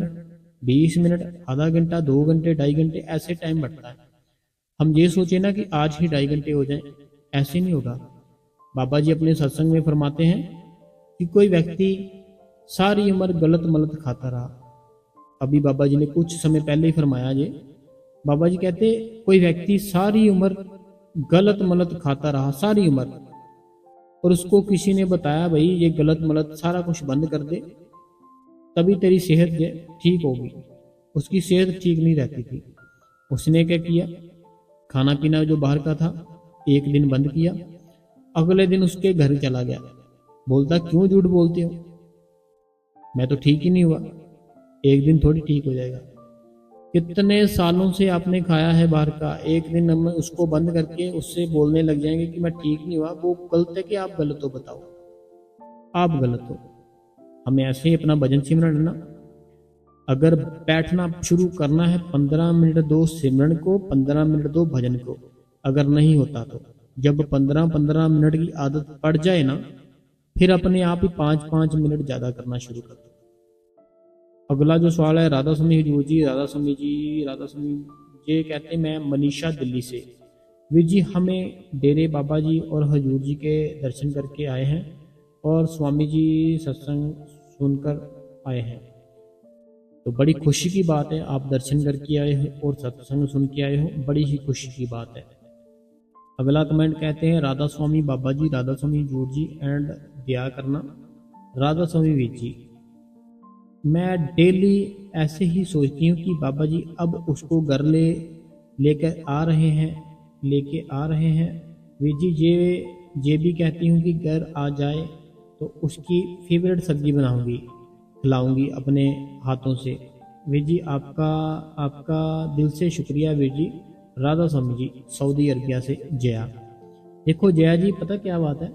20 मिनट, आधा घंटा, 2 घंटे, 2.5 घंटे, ऐसे टाइम बढ़ता है। हम ये सोचे ना कि आज ही 2.5 घंटे हो जाए, ऐसे नहीं होगा। बाबा जी अपने सत्संग में फरमाते हैं कि कोई व्यक्ति सारी उम्र गलत मलत खाता रहा। अभी बाबा जी ने कुछ समय पहले ही फरमाया ये। बाबा जी कहते कोई व्यक्ति सारी उम्र गलत मलत खाता रहा, सारी उम्र, और उसको किसी ने बताया भाई ये गलत मलत सारा कुछ बंद कर दे, तभी तेरी सेहत ठीक होगी। उसकी सेहत ठीक नहीं रहती थी। उसने क्या किया, खाना पीना जो बाहर का था 1 दिन बंद किया, अगले दिन उसके घर चला गया। बोलता क्यों झूठ बोलते हो, मैं तो ठीक ही नहीं हुआ, 1 दिन थोड़ी ठीक हो जाएगा। कितने सालों से आपने खाया है बाहर का, 1 दिन हम उसको बंद करके उससे बोलने लग जाएंगे कि मैं ठीक नहीं हुआ। वो गलत है कि आप गलत हो, बताओ आप गलत हो। हमें ऐसे ही अपना भजन सिमरन है ना, अगर बैठना शुरू करना है 15 मिनट दो सिमरन को, 15 मिनट दो भजन को। अगर नहीं होता तो जब 15-15 मिनट की आदत पड़ जाए ना, फिर अपने आप ही 5-5 मिनट ज्यादा करना शुरू कर दो। अगला जो सवाल है राधा स्वामी हजूर जी, राधा स्वामी जी, राधा स्वामी ये कहते हैं मैं मनीषा दिल्ली से। वीर जी हमें डेरे बाबा जी और हजूर जी के दर्शन करके आए हैं और स्वामी जी सत्संग सुनकर आए हैं, तो बड़ी खुशी की बात है। आप दर्शन करके आए हो और सत्संग सुन के आए हो, बड़ी ही खुशी की बात है। अगला कमेंट कहते हैं राधा स्वामी बाबा जी, राधा स्वामी हजूर जी एंड दया करना। राधा स्वामी वीर जी मैं डेली ऐसे ही सोचती हूँ कि बाबा जी अब उसको घर लेकर आ रहे हैं, लेके आ रहे हैं। वीर जी ये भी कहती हूँ कि घर आ जाए तो उसकी फेवरेट सब्जी बनाऊंगी, खिलाऊंगी अपने हाथों से। वीर जी आपका दिल से शुक्रिया वीर जी। राधा स्वामी जी सऊदी अरबिया से जया। देखो जया जी पता क्या बात है,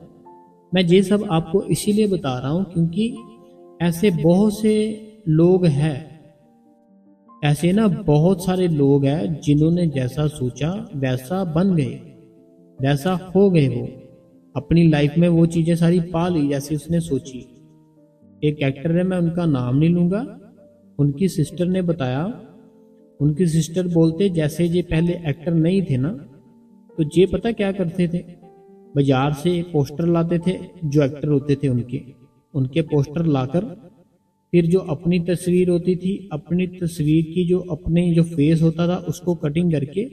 मैं ये सब आपको इसीलिए बता रहा हूँ क्योंकि ऐसे बहुत से लोग हैं, ऐसे ना बहुत सारे लोग हैं जिन्होंने जैसा सोचा वैसा बन गए, वैसा हो गए। वो अपनी लाइफ में वो चीजें सारी पा ली जैसे उसने सोची। एक एक्टर है, मैं उनका नाम नहीं लूंगा, उनकी सिस्टर ने बताया। उनकी सिस्टर बोलते जैसे ये पहले एक्टर नहीं थे ना, तो ये पता क्या करते थे, बाजार से पोस्टर लाते थे जो एक्टर होते थे उनके पोस्टर लाकर, फिर जो अपनी तस्वीर होती थी, अपनी तस्वीर की जो फेस होता था उसको कटिंग करके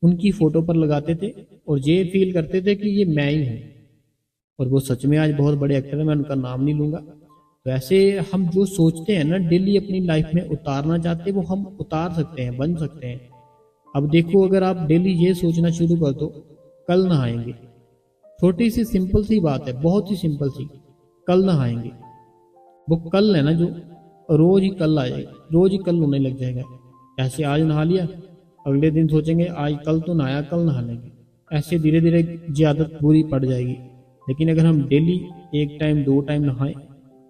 उनकी फोटो पर लगाते थे और ये फील करते थे कि ये मैं ही हूँ। और वो सच में आज बहुत बड़े एक्टर है, मैं उनका नाम नहीं लूंगा। तो ऐसे हम जो सोचते हैं ना डेली अपनी लाइफ में उतारना चाहते हैं, वो हम उतार सकते हैं, बन सकते हैं। अब देखो अगर आप डेली ये सोचना शुरू कर दो कल नहाएंगे, छोटी सी सिंपल सी बात है, बहुत ही सिंपल सी, कल नहाएंगे, वो कल है ना जो रोज ही कल आएगा, रोज ही कल होने लग जाएगा। ऐसे आज नहा लिया, अगले दिन सोचेंगे आज कल तो नहाया, कल नहा लेंगे, ऐसे धीरे धीरे ये आदत बुरी पड़ जाएगी। लेकिन अगर हम डेली 1 टाइम 2 टाइम नहाएं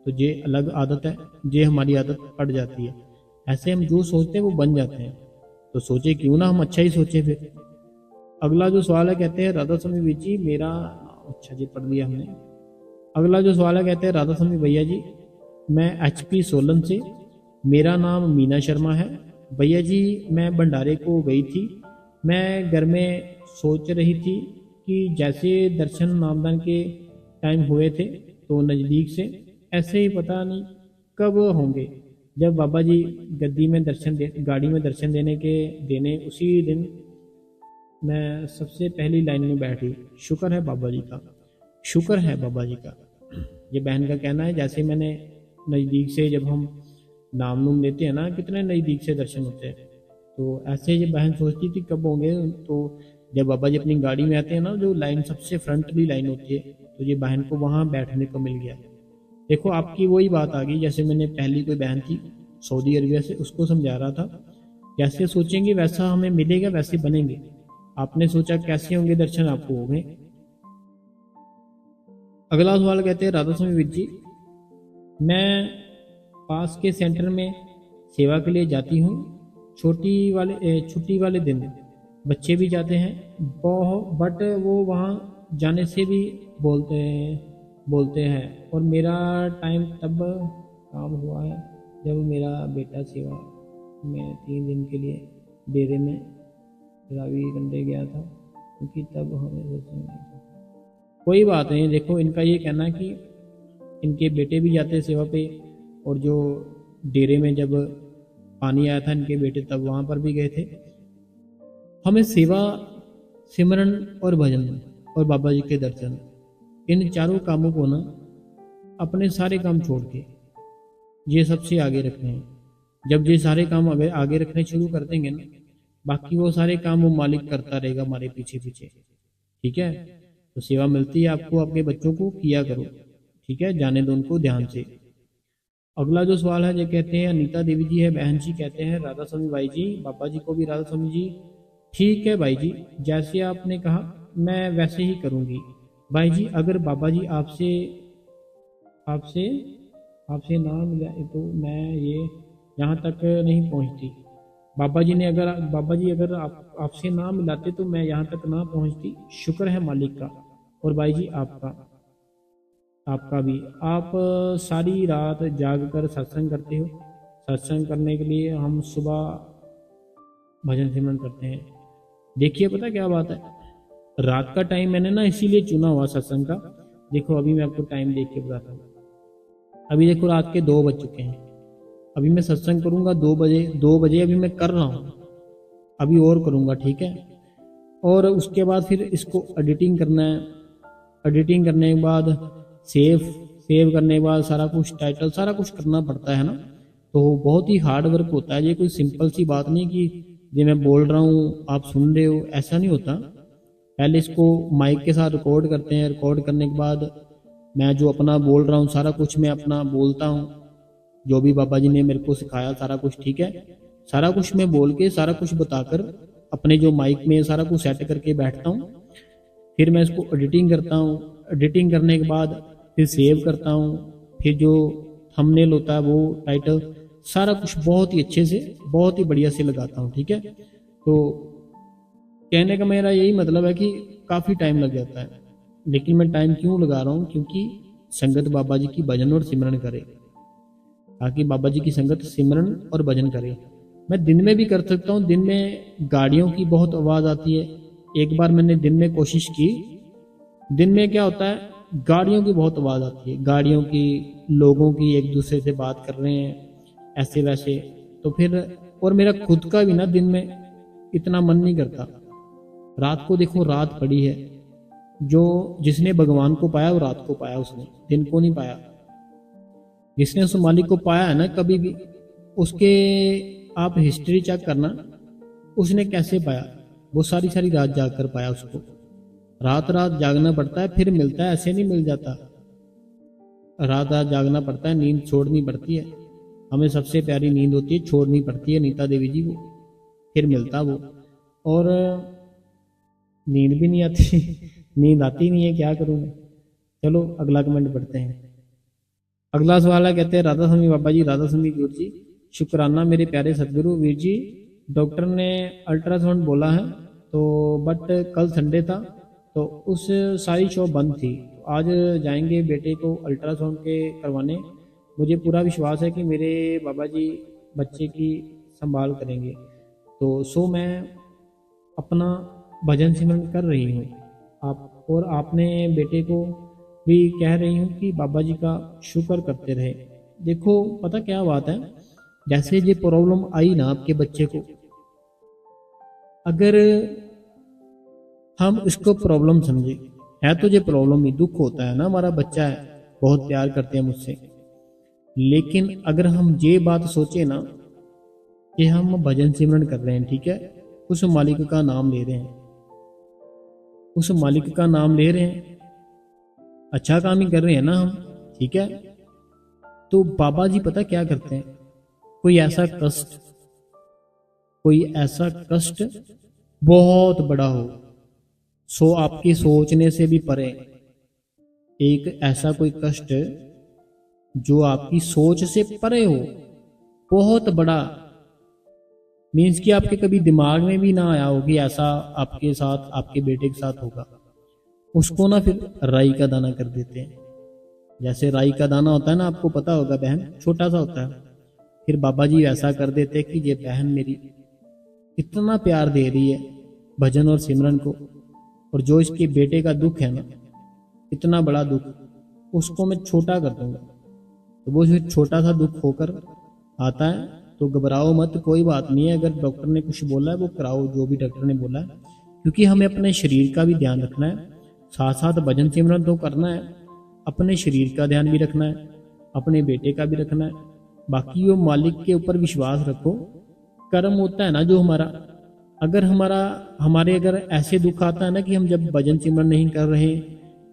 तो ये अलग आदत है, ये हमारी आदत पड़ जाती है। ऐसे हम जो सोचते हैं वो बन जाते हैं, तो सोचे क्यों ना हम अच्छा ही सोचे। फिर अगला जो सवाल है कहते हैं राधा स्वामी वीर जी मेरा, अच्छा जी पढ़ लिया हमने। अगला जो सवाल है कहते हैं राधा स्वामी भैया जी मैं HP सोलन से, मेरा नाम मीना शर्मा है। भैया जी मैं भंडारे को गई थी, मैं घर में सोच रही थी कि जैसे दर्शन नामदान के टाइम हुए थे तो नज़दीक से, ऐसे ही पता नहीं कब होंगे। जब बाबा जी गद्दी में गाड़ी में दर्शन देने उसी दिन मैं सबसे पहली लाइन में बैठी। शुक्र है बाबा जी का, शुक्र है बाबा जी का। ये बहन का कहना है जैसे मैंने नज़दीक से, जब हम नाम नूम लेते हैं ना कितने नज़दीक से दर्शन होते हैं, तो ऐसे ये बहन सोचती थी कब होंगे। तो जब बाबा जी अपनी गाड़ी में आते हैं ना, जो लाइन सबसे फ्रंटली लाइन होती है, तो ये बहन को वहाँ बैठने को मिल गया। देखो आपकी वही बात आ गई, जैसे मैंने पहली कोई बहन थी सऊदी अरबिया से, उसको समझा रहा था जैसे सोचेंगे वैसा हमें मिलेगा, वैसे बनेंगे। आपने सोचा कैसे होंगे दर्शन, आपको हो गए। अगला सवाल कहते हैं राधा स्वामी वीर जी, मैं पास के सेंटर में सेवा के लिए जाती हूँ। छुट्टी वाले दिन बच्चे भी जाते हैं, बट वो वहाँ जाने से भी बोलते हैं और मेरा टाइम तब काम हुआ है जब मेरा बेटा सेवा में 3 दिन के लिए डेरे में रावी कंडे गया था, क्योंकि तब हमें सत्संग नहीं था। कोई बात नहीं, देखो इनका ये कहना है कि इनके बेटे भी जाते सेवा पे, और जो डेरे में जब पानी आया था इनके बेटे तब वहाँ पर भी गए थे। हमें सेवा, सिमरन और भजन और बाबा जी के दर्शन, इन चारों कामों को ना अपने सारे काम छोड़ के ये सबसे आगे रखने हैं। जब ये सारे काम आगे रखने शुरू कर देंगे ना, बाकी वो सारे काम वो मालिक करता रहेगा हमारे पीछे पीछे। ठीक है, तो सेवा मिलती है आपको, आपके बच्चों को किया करो। ठीक है, जाने दो उनको ध्यान से। अगला जो सवाल है ये कहते हैं, अनीता देवी जी है बहन जी, कहते हैं राधा स्वामी भाई जी, पापा जी को भी राधा स्वामी जी। ठीक है भाई जी, जैसे आपने कहा मैं वैसे ही करूँगी। भाई जी अगर बाबा जी आपसे आपसे आपसे ना मिला तो मैं ये यहाँ तक नहीं पहुँचती। बाबा जी अगर आपसे ना मिलाते तो मैं यहाँ तक ना पहुँचती। शुक्र है मालिक का, और भाई जी आपका भी। आप सारी रात जाग कर सत्संग करते हो। सत्संग करने के लिए हम सुबह भजन सिमरन करते हैं। देखिए पता क्या बात है, रात का टाइम मैंने ना इसीलिए चुना हुआ सत्संग का। देखो अभी मैं आपको टाइम देख के बताता हूँ। अभी देखो रात के 2 बज चुके हैं, अभी मैं सत्संग करूँगा 2 बजे अभी मैं कर रहा हूँ, अभी और करूँगा। ठीक है, और उसके बाद फिर इसको एडिटिंग करना है। एडिटिंग करने के बाद सेव करने के बाद सारा कुछ टाइटल सारा कुछ करना पड़ता है ना, तो बहुत ही हार्ड वर्क होता है। ये कोई सिंपल सी बात नहीं कि जो मैं बोल रहा हूँ आप सुन रहे हो, ऐसा नहीं होता। पहले इसको माइक के साथ रिकॉर्ड करते हैं, रिकॉर्ड करने के बाद मैं जो अपना बोल रहा हूँ सारा कुछ मैं अपना बोलता हूँ, जो भी बाबा जी ने मेरे को सिखाया सारा कुछ। ठीक है, सारा कुछ मैं बोल के सारा कुछ बताकर अपने जो माइक में सारा कुछ सेट करके बैठता हूँ। फिर मैं इसको एडिटिंग करता हूँ, एडिटिंग करने के बाद फिर सेव करता हूँ, फिर जो थंबनेल होता है वो टाइटल सारा कुछ बहुत ही अच्छे से बहुत ही बढ़िया से लगाता हूँ। ठीक है, तो कहने का मेरा यही मतलब है कि काफ़ी टाइम लग जाता है, लेकिन मैं टाइम क्यों लगा रहा हूँ, क्योंकि संगत बाबा जी की भजन और सिमरन करे, ताकि बाबा जी की संगत सिमरन और भजन करे। मैं दिन में भी कर सकता हूँ, दिन में गाड़ियों की बहुत आवाज़ आती है। एक बार मैंने दिन में कोशिश की, दिन में क्या होता है गाड़ियों की बहुत आवाज़ आती है, गाड़ियों की, लोगों की एक दूसरे से बात कर रहे हैं ऐसे वैसे, तो फिर और मेरा खुद का भी ना दिन में इतना मन नहीं करता। रात को देखो रात पड़ी है, जो जिसने भगवान को पाया वो रात को पाया, उसने दिन को नहीं पाया। जिसने उस मालिक को पाया है ना कभी भी, उसके आप हिस्ट्री चेक करना, उसने कैसे पाया, वो सारी सारी रात जाग कर पाया। उसको रात रात जागना पड़ता है फिर मिलता है, ऐसे नहीं मिल जाता। रात रात जागना पड़ता है, नींद छोड़नी पड़ती है। हमें सबसे प्यारी नींद होती है, छोड़नी पड़ती है नीता देवी जी को, फिर मिलता वो। और नींद भी नहीं आती नींद आती नहीं है, क्या करूँ मैं। चलो अगला कमेंट पढ़ते हैं। अगला सवाल है, कहते हैं राधा स्वामी बाबा जी, राधा स्वामी गुरु जी, शुक्राना मेरे प्यारे सदगुरु वीर जी। डॉक्टर ने अल्ट्रासाउंड बोला है, तो बट कल संडे था तो उस सारी शॉप बंद थी। आज जाएंगे बेटे को अल्ट्रासाउंड के करवाने। मुझे पूरा विश्वास है कि मेरे बाबा जी बच्चे की संभाल करेंगे। तो मैं अपना भजन सिमरन कर रही हूँ आप, और आपने बेटे को भी कह रही हूँ कि बाबा जी का शुक्र करते रहे। देखो पता क्या बात है, जैसे ये प्रॉब्लम आई ना आपके बच्चे को, अगर हम इसको प्रॉब्लम समझे, है तो ये प्रॉब्लम ही, दुख होता है ना, हमारा बच्चा है, बहुत प्यार करते हैं मुझसे, लेकिन अगर हम ये बात सोचे ना कि हम भजन सिमरन कर रहे हैं, ठीक है, उस मालिक का नाम ले रहे हैं, उस मालिक का नाम ले रहे हैं, अच्छा काम ही कर रहे हैं ना हम, ठीक है। तो बाबा जी पता क्या करते हैं, कोई ऐसा कष्ट बहुत बड़ा हो, आपकी सोचने से भी परे, एक ऐसा कोई कष्ट जो आपकी सोच से परे हो, बहुत बड़ा, मीन्स कि आपके कभी दिमाग में भी ना आया हो कि ऐसा आपके साथ, आपके बेटे के साथ होगा, उसको ना फिर राई का दाना कर देते हैं। जैसे राई का दाना होता है ना, आपको पता होगा बहन, छोटा सा होता है, फिर बाबा जी ऐसा कर देते कि ये बहन मेरी इतना प्यार दे रही है भजन और सिमरन को, और जो इसके बेटे का दुख है ना, इतना बड़ा दुख, उसको मैं छोटा कर दूंगा। तो वो जो छोटा सा दुख होकर आता है, तो घबराओ मत, कोई बात नहीं है। अगर डॉक्टर ने कुछ बोला है वो कराओ, जो भी डॉक्टर ने बोला है, क्योंकि हमें अपने शरीर का भी ध्यान रखना है, साथ साथ भजन सिमरन तो करना है, अपने शरीर का ध्यान भी रखना है, अपने बेटे का भी रखना है। बाकी वो मालिक के ऊपर विश्वास रखो। कर्म होता है ना जो हमारा, अगर हमारे अगर ऐसे दुख आता है ना कि हम जब भजन सिमरन नहीं कर रहे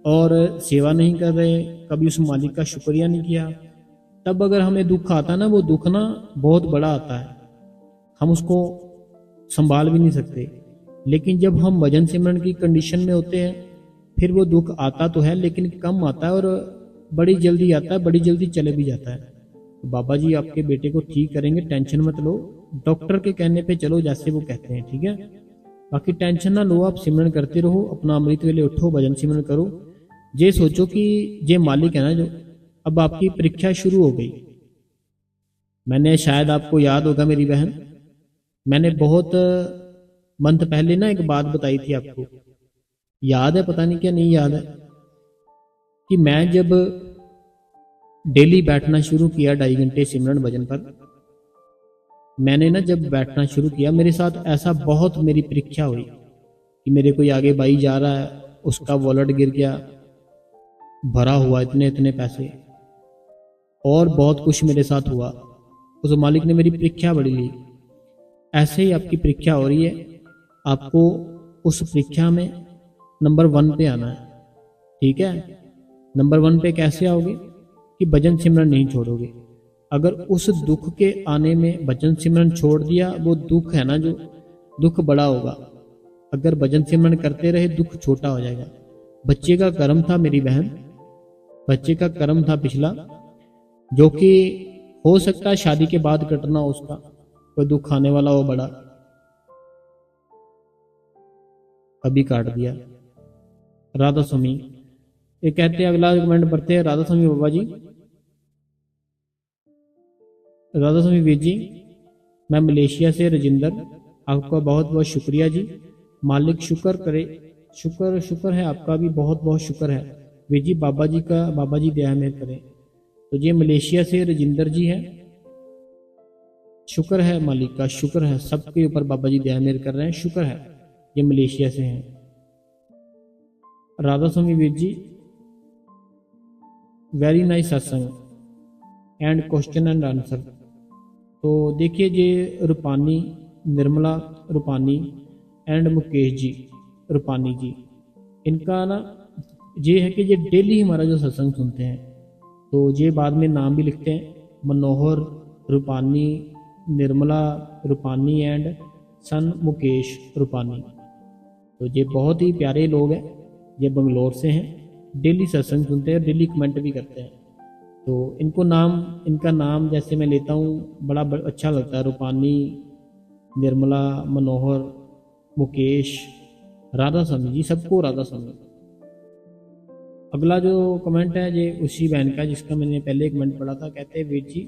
और सेवा नहीं कर रहे, कभी उस मालिक का शुक्रिया नहीं किया, तब अगर हमें दुख आता है ना, वो दुख ना बहुत बड़ा आता है, हम उसको संभाल भी नहीं सकते। लेकिन जब हम भजन सिमरन की कंडीशन में होते हैं, फिर वो दुख आता तो है लेकिन कम आता है, और बड़ी जल्दी आता है, बड़ी जल्दी चले भी जाता है। तो बाबा जी आपके बेटे को ठीक करेंगे, टेंशन मत लो, डॉक्टर के कहने पे चलो जैसे वो कहते हैं, ठीक है। बाकी टेंशन ना लो, आप सिमरन करते रहो, अपना अमृत वेले उठो, भजन सिमरन करो। ये सोचो कि ये मालिक है ना जो, अब आपकी परीक्षा शुरू हो गई। मैंने, शायद आपको याद होगा मेरी बहन, मैंने बहुत मंथ पहले ना एक बात बताई थी आपको, याद है, पता नहीं क्या नहीं याद है, कि मैं जब डेली बैठना शुरू किया 2.5 घंटे सिमरन भजन पर, मैंने ना जब बैठना शुरू किया, मेरे साथ ऐसा बहुत मेरी परीक्षा हुई कि मेरे कोई आगे भाई जा रहा है, उसका वॉलेट गिर गया, भरा हुआ इतने इतने पैसे, और बहुत कुछ मेरे साथ हुआ। उस मालिक ने मेरी परीक्षा बड़ी ली। ऐसे ही आपकी परीक्षा हो रही है, आपको उस परीक्षा में नंबर 1 पे आना है, ठीक है। नंबर 1 पे कैसे आओगे कि भजन सिमरन नहीं छोड़ोगे। अगर उस दुख के आने में भजन सिमरन छोड़ दिया, वो दुख है ना जो, दुख बड़ा होगा। अगर भजन सिमरन करते रहे, दुख छोटा हो जाएगा। बच्चे का कर्म था मेरी बहन, बच्चे का कर्म था पिछला, जो कि हो सकता है शादी के बाद कटना हो, उसका कोई दुख आने वाला हो बड़ा, अभी काट दिया। राधा स्वामी ये कहते हैं, अगला कमेंट पढ़ते हैं, राधा स्वामी बाबा जी, राधा स्वामी वीर जी, मैं मलेशिया से राजिंदर, आपका बहुत बहुत शुक्रिया जी, मालिक शुक्र करे, शुक्र शुक्र है आपका भी बहुत बहुत शुक्र है वीर जी, बाबा जी का, बाबा जी दया में करें। तो ये मलेशिया से राजिंदर जी है, शुक्र है मालिक का, शुक्र है सबके ऊपर, बाबा जी दया मेर कर रहे हैं, शुक्र है, ये मलेशिया से हैं। राधा स्वामी वीर जी, वेरी नाइस सत्संग एंड क्वेश्चन एंड आंसर। तो देखिए, ये रूपानी, निर्मला रूपानी एंड मुकेश जी रूपानी जी, इनका ना ये है कि ये डेली हमारा जो सत्संग सुनते हैं, तो ये बाद में नाम भी लिखते हैं, मनोहर रूपानी, निर्मला रूपानी एंड सन मुकेश रूपानी। तो ये बहुत ही प्यारे लोग हैं, ये बंगलोर से हैं, डेली सत्संग सुनते हैं, डेली कमेंट भी करते हैं। तो इनको नाम, इनका नाम जैसे मैं लेता हूँ बड़ा अच्छा लगता है, रूपानी, निर्मला, मनोहर, मुकेश, राधा स्वामी जी, सबको राधा स्वामी। अगला जो कमेंट है ये उसी बहन का जिसका मैंने पहले कमेंट पढ़ा था। कहते हैं, वीर जी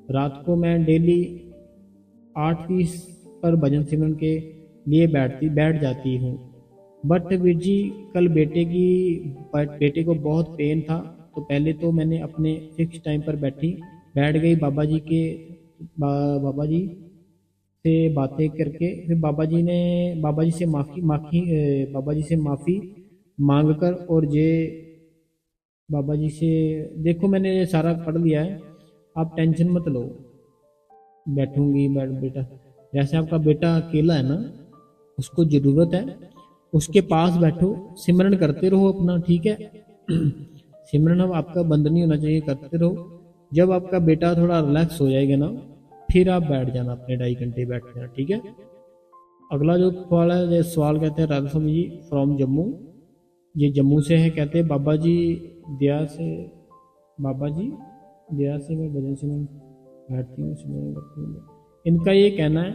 रात को मैं डेली 8:30 पर भजन सिमरन के लिए बैठ जाती हूँ, बट वीर जी कल बेटे को बहुत पेन था, तो पहले तो मैंने अपने फिक्स टाइम पर बैठ गई, बाबा जी से बातें करके, फिर बाबा जी से माफ़ी मांग कर, और ये बाबा जी से, देखो मैंने ये सारा पढ़ लिया है, आप टेंशन मत लो, बैठूंगी बेटा, जैसे आपका बेटा अकेला है ना, उसको ज़रूरत है, उसके पास बैठो, सिमरन करते रहो अपना, ठीक है। सिमरन अब आपका बंद नहीं होना चाहिए, करते रहो। जब आपका बेटा थोड़ा रिलैक्स हो जाएगा ना, फिर आप बैठ जाना, अपने 2.5 घंटे बैठ जाना, ठीक है। अगला जो सवाल कहते हैं, राधा स्वामी जी फ्रॉम जम्मू, ये जम्मू से है। कहते हैं, बाबा जी दया से बाबा जी दया से मैं भजन सिमरन बैठती हूँ, सिमरन करती हूँ। इनका ये कहना है,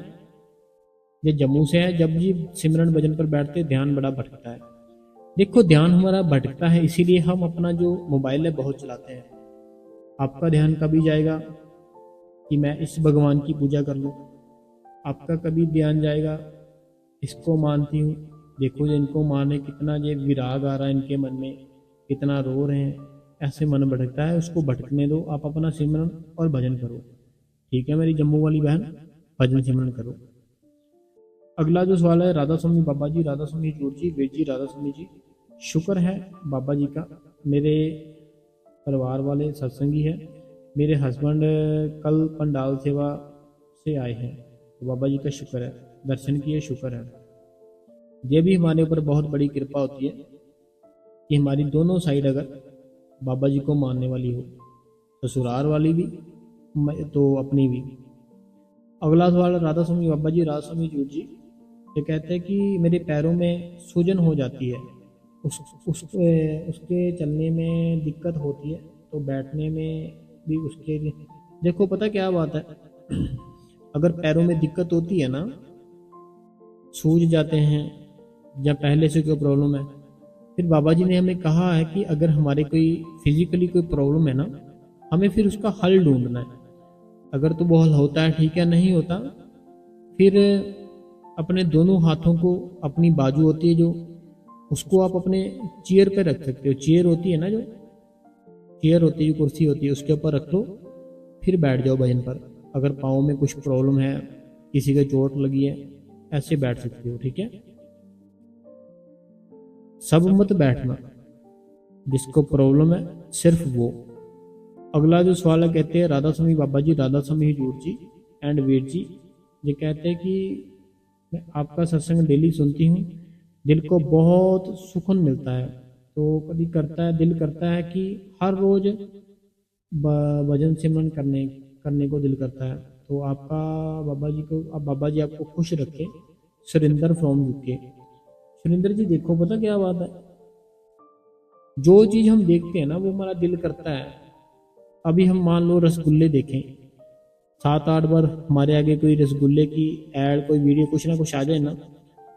ये जम्मू से है, जब जी सिमरन भजन पर बैठते ध्यान बड़ा भटकता है। देखो ध्यान हमारा भटकता है इसीलिए हम अपना जो मोबाइल है बहुत चलाते हैं। आपका ध्यान कभी जाएगा कि मैं इस भगवान की पूजा कर लूँ, आपका कभी ध्यान जाएगा इसको मानती हूँ, देखो ये इनको माने, कितना ये विराग आ रहा है इनके मन में, कितना रो रहे हैं, ऐसे मन भटकता है, उसको भटकने दो, आप अपना सिमरन और भजन करो। ठीक है मेरी जम्मू वाली बहन, भजन सिमरन करो। अगला जो सवाल है, राधा स्वामी बाबा जी, राधा स्वामी जोर जी, वीर जी, राधा स्वामी जी। शुक्र है बाबा जी का, मेरे परिवार वाले सत्संगी है, मेरे हस्बैंड कल पंडाल सेवा से आए हैं, तो बाबा जी का शुक्र है, दर्शन किए, शुक्र है। ये भी हमारे ऊपर बहुत बड़ी कृपा होती है कि हमारी दोनों साइड अगर बाबा जी को मानने वाली हो, ससुराल वाली भी तो अपनी भी। अगला सवाल, राधा स्वामी बाबा जी, राधा स्वामी जोर जी। ये कहते हैं कि मेरे पैरों में सूजन हो जाती है, उसके चलने में दिक्कत होती है, तो बैठने में भी उसके लिए। देखो पता क्या बात है, अगर पैरों में दिक्कत होती है ना, सूज जाते हैं या पहले से कोई प्रॉब्लम है, फिर बाबा जी ने हमें कहा है कि अगर हमारे कोई फिजिकली कोई प्रॉब्लम है ना, हमें फिर उसका हल ढूंढना है। अगर तो वो हल होता है ठीक है, नहीं होता फिर अपने दोनों हाथों को, अपनी बाजू होती है जो, उसको आप अपने चेयर पे रख सकते हो। चेयर होती है ना, जो चेयर होती है, जो कुर्सी होती है, उसके ऊपर रख लो, फिर बैठ जाओ भजन पर। अगर पाँव में कुछ प्रॉब्लम है, किसी को चोट लगी है, ऐसे बैठ सकते हो। ठीक है, सब मत बैठना, जिसको प्रॉब्लम है सिर्फ वो। अगला जो सवाल है, कहते हैं राधा स्वामी बाबा जी, राधा स्वामी जोर जी एंड वीर जी। ये कहते हैं कि मैं आपका सत्संग डेली सुनती हूँ, दिल को बहुत सुकून मिलता है, तो कभी दिल करता है कि हर रोज भजन सिमरन करने को दिल करता है। तो आपका बाबा जी आपको खुश रखे। Surendra from UK. सुरेंद्र जी देखो पता क्या बात है, जो चीज हम देखते हैं ना वो हमारा दिल करता है। अभी हम मान लो रसगुल्ले देखें, 7-8 बार हमारे आगे कोई रसगुल्ले की एड, कोई वीडियो, कुछ ना कुछ आ जाए ना,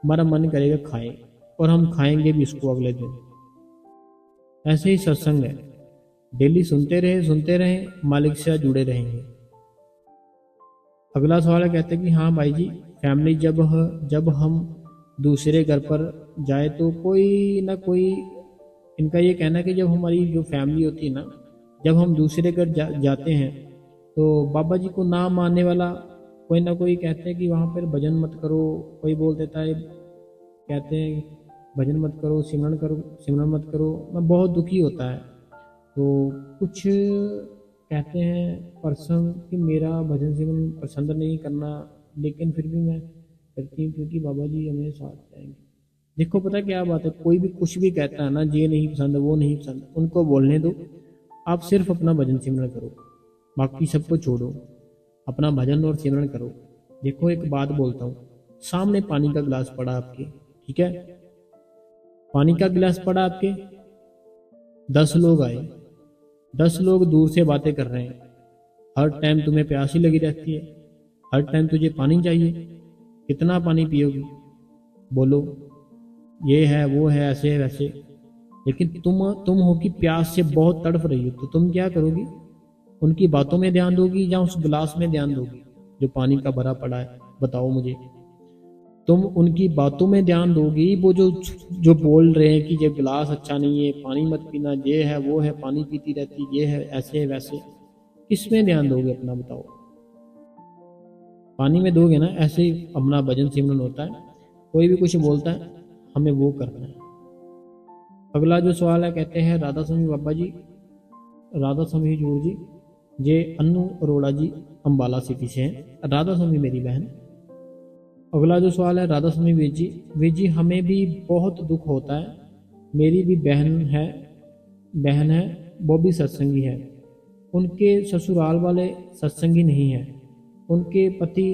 हमारा मन करेगा खाएं, और हम खाएंगे भी उसको अगले दिन। ऐसे ही सत्संग है, डेली सुनते रहे, मालिक से जुड़े रहेंगे। अगला सवाल है, कहते हैं कि हाँ भाई जी, फैमिली जब हम दूसरे घर पर जाए तो कोई ना कोई, इनका ये कहना है कि जब हमारी जो फैमिली होती है ना, जब हम दूसरे घर जाते हैं तो बाबा जी को ना मानने वाला कोई ना कोई कहते हैं कि वहाँ पर भजन मत करो, कोई बोल देता है, कहते हैं भजन मत करो, सिमरन मत करो। मैं बहुत दुखी होता है। तो कुछ कहते हैं पर्सन कि मेरा भजन सिमरन पसंद नहीं करना, लेकिन फिर भी मैं करती हूँ क्योंकि बाबा जी हमें साथ देंगे। देखो पता क्या बात है, कोई भी कुछ भी कहता है ना, ये नहीं पसंद, वो नहीं पसंद, उनको बोलने दो। आप सिर्फ अपना भजन सिमरन करो, बाकी सबको छोड़ो, अपना भजन और सिमरन करो। देखो एक बात बोलता हूँ, सामने पानी का गिलास पड़ा आपके, ठीक है, पानी का गिलास पड़ा आपके, 10 लोग आए, 10 लोग दूर से बातें कर रहे हैं, हर टाइम तुम्हें प्यास ही लगी रहती है, हर टाइम तुझे पानी चाहिए, कितना पानी पियोगी, बोलो, ये है वो है, ऐसे है वैसे। लेकिन तुम हो कि प्यास से बहुत तड़फ रही हो, तो तुम क्या करोगी, उनकी बातों में ध्यान दोगी या उस गिलास में ध्यान दोगी जो पानी का भरा पड़ा है? बताओ मुझे। तुम उनकी बातों में ध्यान दोगी, वो जो बोल रहे हैं कि ये गिलास अच्छा नहीं है, पानी मत पीना, ये है वो है, पानी पीती रहती, ये है ऐसे है वैसे, किस में ध्यान दोगे अपना बताओ? पानी में दोगे ना। ऐसे ही अपना भजन सिमरन होता है, कोई भी कुछ बोलता है हमें वो करना है। अगला जो सवाल है, कहते हैं राधा स्वामी बाबा जी, राधा स्वामी जोर जी, ये अन्नू अरोड़ा जी अम्बाला सिटी से हैं, राधा स्वामी मेरी बहन। अगला जो सवाल है, राधा स्वामी वीर जी हमें भी बहुत दुख होता है, मेरी भी बहन है, वो भी सत्संगी है, उनके ससुराल वाले सत्संगी नहीं है, उनके पति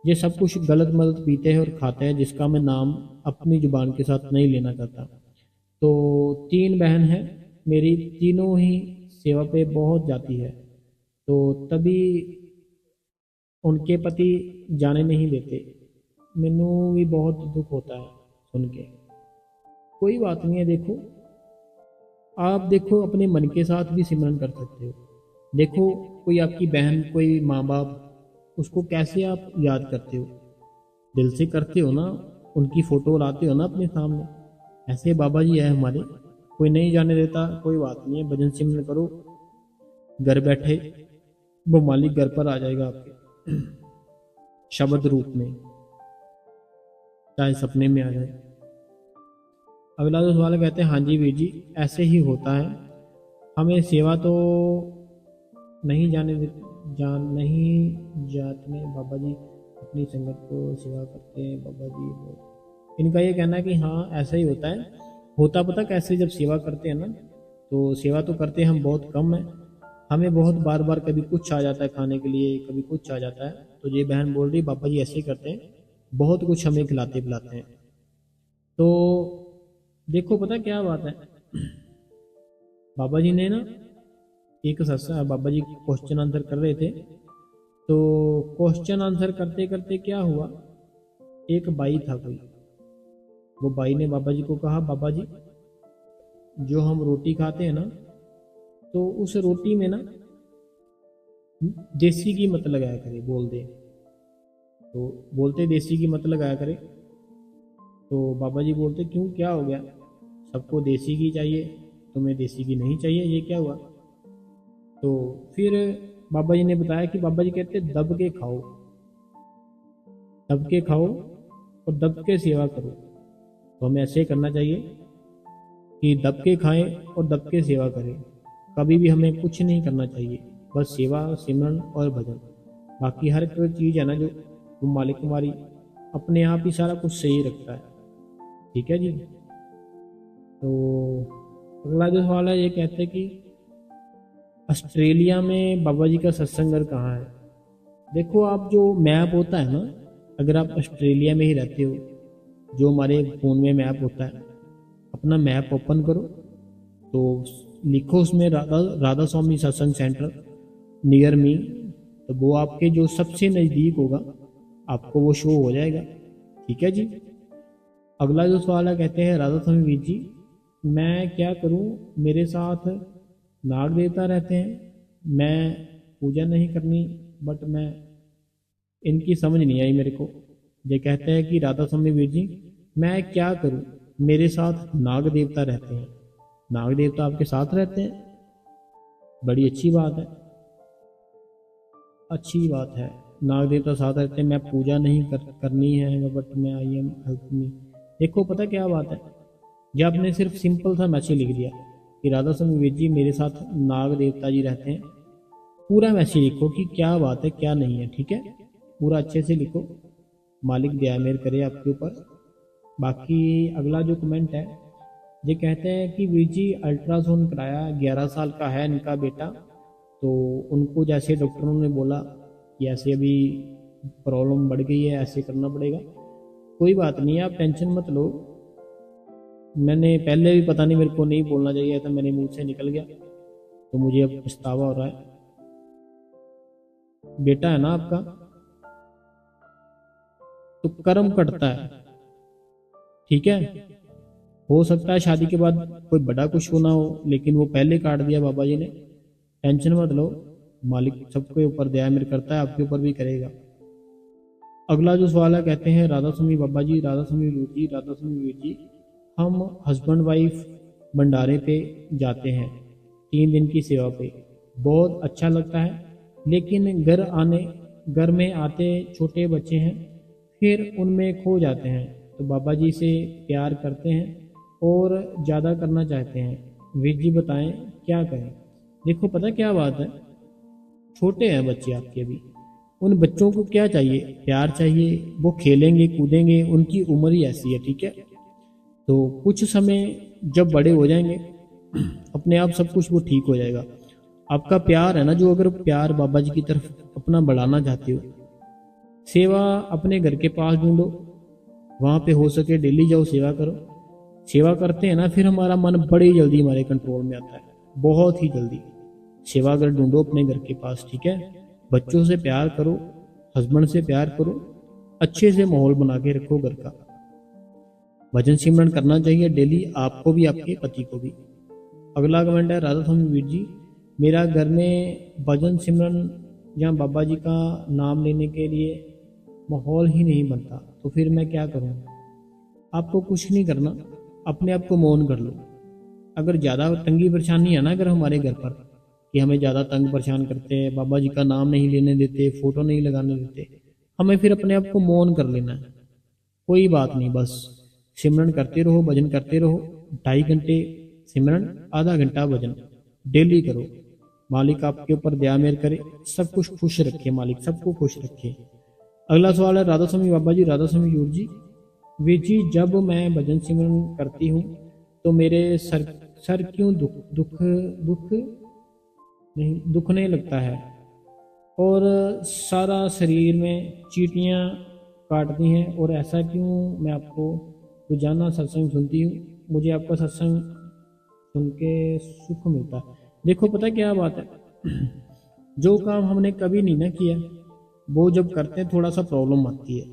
ये सब कुछ गलत मलत पीते हैं और खाते हैं, जिसका मैं नाम अपनी जुबान के साथ नहीं लेना चाहता। तो 3 बहन हैं मेरी, तीनों ही सेवा पे बहुत जाती है, तो तभी उनके पति जाने नहीं देते। मैनू भी बहुत दुख होता है सुन के। कोई बात नहीं है, देखो आप देखो अपने मन के साथ भी सिमरन कर सकते हो। देखो कोई आपकी बहन, कोई माँ बाप, उसको कैसे आप याद करते हो, दिल से करते हो ना, उनकी फ़ोटो लाते हो ना अपने सामने। ऐसे बाबा जी है हमारे, कोई नहीं जाने देता, कोई बात नहीं है, भजन सिमरन करो, घर बैठे वो मालिक घर पर आ जाएगा आपके शब्द रूप में, चाहे सपने में आ जाए। अगला जो सवाल कहते हैं, हाँ जी वीर जी ऐसे ही होता है, हमें सेवा तो नहीं जाते बाबा जी, अपनी संगत को सेवा करते हैं बाबा जी। इनका ये कहना है कि हाँ ऐसा ही होता है। होता पता कैसे, जब सेवा करते हैं ना, तो सेवा तो करते हैं हम बहुत कम है, हमें बहुत बार बार कभी कुछ आ जाता है खाने के लिए, कभी कुछ आ जाता है। तो ये बहन बोल रही बाबा जी ऐसे ही करते हैं, बहुत कुछ हमें खिलाते पिलाते हैं। तो देखो पता क्या बात है, बाबा जी ने ना एक सत्संग, बाबा जी क्वेश्चन आंसर कर रहे थे, तो क्वेश्चन आंसर करते करते क्या हुआ, एक बाई था कोई, वो बाई ने बाबा जी को कहा, बाबा जी जो हम रोटी खाते हैं ना, तो उस रोटी में ना देसी घी मत लगाया करे, बोल दे। तो बोलते देसी घी मत लगाया करे। तो बाबा जी बोलते क्यों, क्या हो गया, सबको देसी घी चाहिए, तुम्हें देसी घी नहीं चाहिए, ये क्या हुआ। तो फिर बाबा जी ने बताया कि बाबा जी कहते दब के खाओ, दब के खाओ और दब के सेवा करो। तो हमें ऐसे करना चाहिए कि दब के खाएं और दब के सेवा करें, कभी भी हमें कुछ नहीं करना चाहिए, बस सेवा सिमरन और भजन। बाकी हर कोई चीज़ है ना जो वो मालिक हमारी अपने आप ही सारा कुछ सही रखता है। ठीक है जी। तो अगला जो सवाल है, ये कहते हैं कि ऑस्ट्रेलिया में बाबा जी का सत्संग घर कहाँ है। देखो आप जो मैप होता है ना, अगर आप ऑस्ट्रेलिया में ही रहते हो, जो हमारे फ़ोन में मैप होता है, अपना मैप ओपन करो, तो लिखो उसमें राधा स्वामी सत्संग सेंटर नियर मी, तो वो आपके जो सबसे नज़दीक होगा आपको वो शो हो जाएगा। ठीक है जी। अगला जो सवाल है, कहते हैं राधा स्वामी वीर जी मैं क्या करूं, मेरे साथ नाग देवता रहते हैं, मैं पूजा नहीं करनी, बट मैं इनकी समझ नहीं आई मेरे को। ये कहते हैं कि राधा स्वामी वीर जी मैं क्या करूं, मेरे साथ नाग देवता रहते हैं। नाग देवता आपके साथ रहते हैं, बड़ी अच्छी बात है, अच्छी बात है, नाग देवता साथ रहते हैं, मैं पूजा नहीं करनी है, बट मैं आई एम हेल्प मी। देखो पता क्या बात है, जब आपने सिर्फ सिंपल सा मैसेज लिख दिया कि राधा स्वामी वीर जी मेरे साथ नाग देवता जी रहते हैं, पूरा मैसेज लिखो कि क्या बात है क्या नहीं है। ठीक है, पूरा अच्छे से लिखो, मालिक दया मेहर करे आपके ऊपर। बाकी अगला जो कमेंट है, ये कहते हैं कि वीर जी अल्ट्रासाउंड कराया, 11 साल का है इनका बेटा, तो उनको जैसे डॉक्टरों ने बोला कि ऐसे अभी प्रॉब्लम बढ़ गई है, ऐसे करना पड़ेगा। कोई बात नहीं है, आप टेंशन मत लो, मैंने पहले भी पता नहीं मेरे को नहीं बोलना चाहिए था, मेरे मुंह से निकल गया, तो मुझे अब पछतावा हो रहा है। बेटा है ना आपका, तो कर्म कटता है। ठीक है, हो सकता है शादी के बाद कोई बड़ा कुछ होना हो, लेकिन वो पहले काट दिया बाबा जी ने। टेंशन मत लो, मालिक सबके ऊपर दया मेहर करता है, आपके ऊपर भी करेगा। अगला जो सवाल है, कहते हैं राधा स्वामी बाबा जी, राधा स्वामी वीर जी, राधा स्वामी वीर जी हम हस्बैंड वाइफ भंडारे पे जाते हैं 3 दिन की सेवा पे, बहुत अच्छा लगता है, लेकिन घर में आते छोटे बच्चे हैं, फिर उनमें खो जाते हैं, तो बाबा जी से प्यार करते हैं और ज़्यादा करना चाहते हैं, वीर जी बताएं क्या करें। देखो पता क्या बात है, छोटे हैं बच्चे आपके अभी, उन बच्चों को क्या चाहिए, प्यार चाहिए, वो खेलेंगे कूदेंगे, उनकी उम्र ही ऐसी है। ठीक है, तो कुछ समय जब बड़े हो जाएंगे अपने आप सब कुछ वो ठीक हो जाएगा। आपका प्यार है ना जो, अगर प्यार बाबा जी की तरफ अपना बढ़ाना चाहते हो, सेवा अपने घर के पास ढूंढो, वहाँ पे हो सके डेली जाओ सेवा करो, सेवा करते हैं ना, फिर हमारा मन बड़ी जल्दी हमारे कंट्रोल में आता है, बहुत ही जल्दी। सेवा अगर ढूंढो अपने घर के पास, ठीक है। बच्चों से प्यार करो, हस्बैंड से प्यार करो, अच्छे से माहौल बना के रखो घर का। भजन सिमरन करना चाहिए डेली, आपको भी आपके पति को भी। अगला कमेंट है राधा स्वामी वीर जी, मेरा घर में भजन सिमरन या बाबा जी का नाम लेने के लिए माहौल ही नहीं बनता, तो फिर मैं क्या करूं? आपको कुछ नहीं करना, अपने आप को मौन कर लो। अगर ज़्यादा तंगी परेशानी है ना अगर हमारे घर पर, कि हमें ज़्यादा तंग परेशान करते हैं, बाबा जी का नाम नहीं लेने देते, फोटो नहीं लगाने देते, हमें फिर अपने आप को मौन कर लेना है। कोई बात नहीं, बस सिमरन करते रहो, भजन करते रहो। 2.5 घंटे सिमरन, आधा घंटा भजन डेली करो। मालिक आपके ऊपर दया मेहर करे, सब कुछ खुश रखे, मालिक सबको खुश रखे। अगला सवाल है राधा स्वामी बाबा जी, राधा स्वामी यूर जी, वीर जी जब मैं भजन सिमरन करती हूँ तो मेरे सर क्यों दुखने लगता है और सारा शरीर में चींटियाँ काटती हैं, और ऐसा क्यों? मैं आपको रोजाना सत्संग सुनती हूँ, मुझे आपका सत्संग सुन के सुख मिलता है। देखो पता क्या बात है, जो काम हमने कभी नहीं ना किया, वो जब करते हैं थोड़ा सा प्रॉब्लम आती है।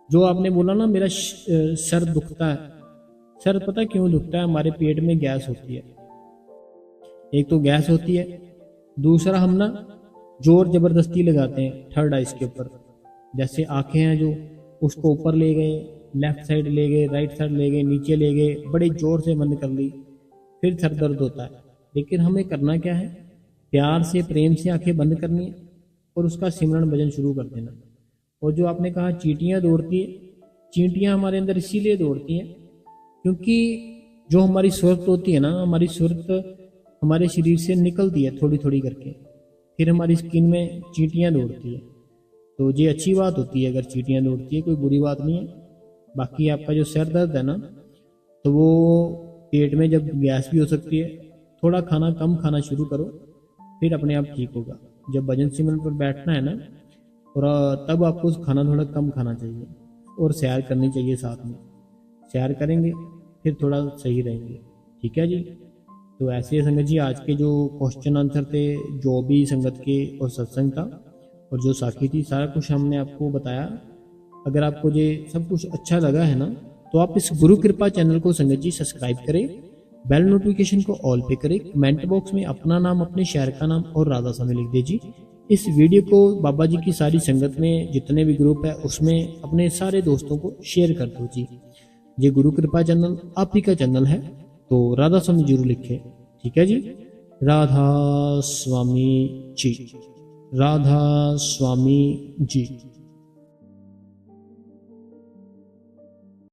जो आपने बोला ना मेरा सर दुखता है, सर पता क्यों दुखता है? हमारे पेट में गैस होती है, एक तो गैस होती है, दूसरा हम ना जोर जबरदस्ती लगाते हैं थर्ड आइज के ऊपर। जैसे आंखें हैं जो, उसको ऊपर ले गए, लेफ्ट साइड ले गए, राइट साइड ले गए, नीचे ले गए, बड़े जोर से बंद कर ली, फिर सर दर्द होता है। लेकिन हमें करना क्या है? प्यार से प्रेम से आंखें बंद करनी है और उसका सिमरन भजन शुरू कर देना। और जो आपने कहा चींटियां दौड़ती है, चींटियां हमारे अंदर इसीलिए दौड़ती हैं क्योंकि जो हमारी सुरत होती है ना, हमारी सुरत हमारे शरीर से निकलती है थोड़ी थोड़ी करके, फिर हमारी स्किन में चींटियां दौड़ती है। तो ये अच्छी बात होती है अगर चींटियां दौड़ती है, कोई बुरी बात नहीं है। बाकी आपका जो सर दर्द है ना, तो वो पेट में जब गैस भी हो सकती है, थोड़ा खाना कम खाना शुरू करो, फिर अपने आप ठीक होगा। जब भजन सिमरन पर बैठना है ना, और तब आपको खाना थोड़ा कम खाना चाहिए और सैर करनी चाहिए साथ में। सैर करेंगे फिर थोड़ा सही रहेंगे, ठीक है जी। तो ऐसे संगत जी आज के जो क्वेश्चन आंसर थे, जो भी संगत के और सत्संग था और जो साखी थी, सारा कुछ हमने आपको बताया। अगर आपको ये सब कुछ अच्छा लगा है ना, तो आप इस गुरु कृपा चैनल को संगत जी सब्सक्राइब करें, बेल नोटिफिकेशन को ऑल पे करें, कमेंट बॉक्स में अपना नाम, अपने शहर का नाम और राधा स्वामी लिख दीजिए। इस वीडियो को बाबा जी की सारी संगत में जितने भी ग्रुप है उसमें अपने सारे दोस्तों को शेयर कर दो जी। ये गुरु कृपा चैनल आप ही का चैनल है, तो राधा स्वामी जरूर लिखे, ठीक है जी। राधा स्वामी जी, राधा स्वामी जी।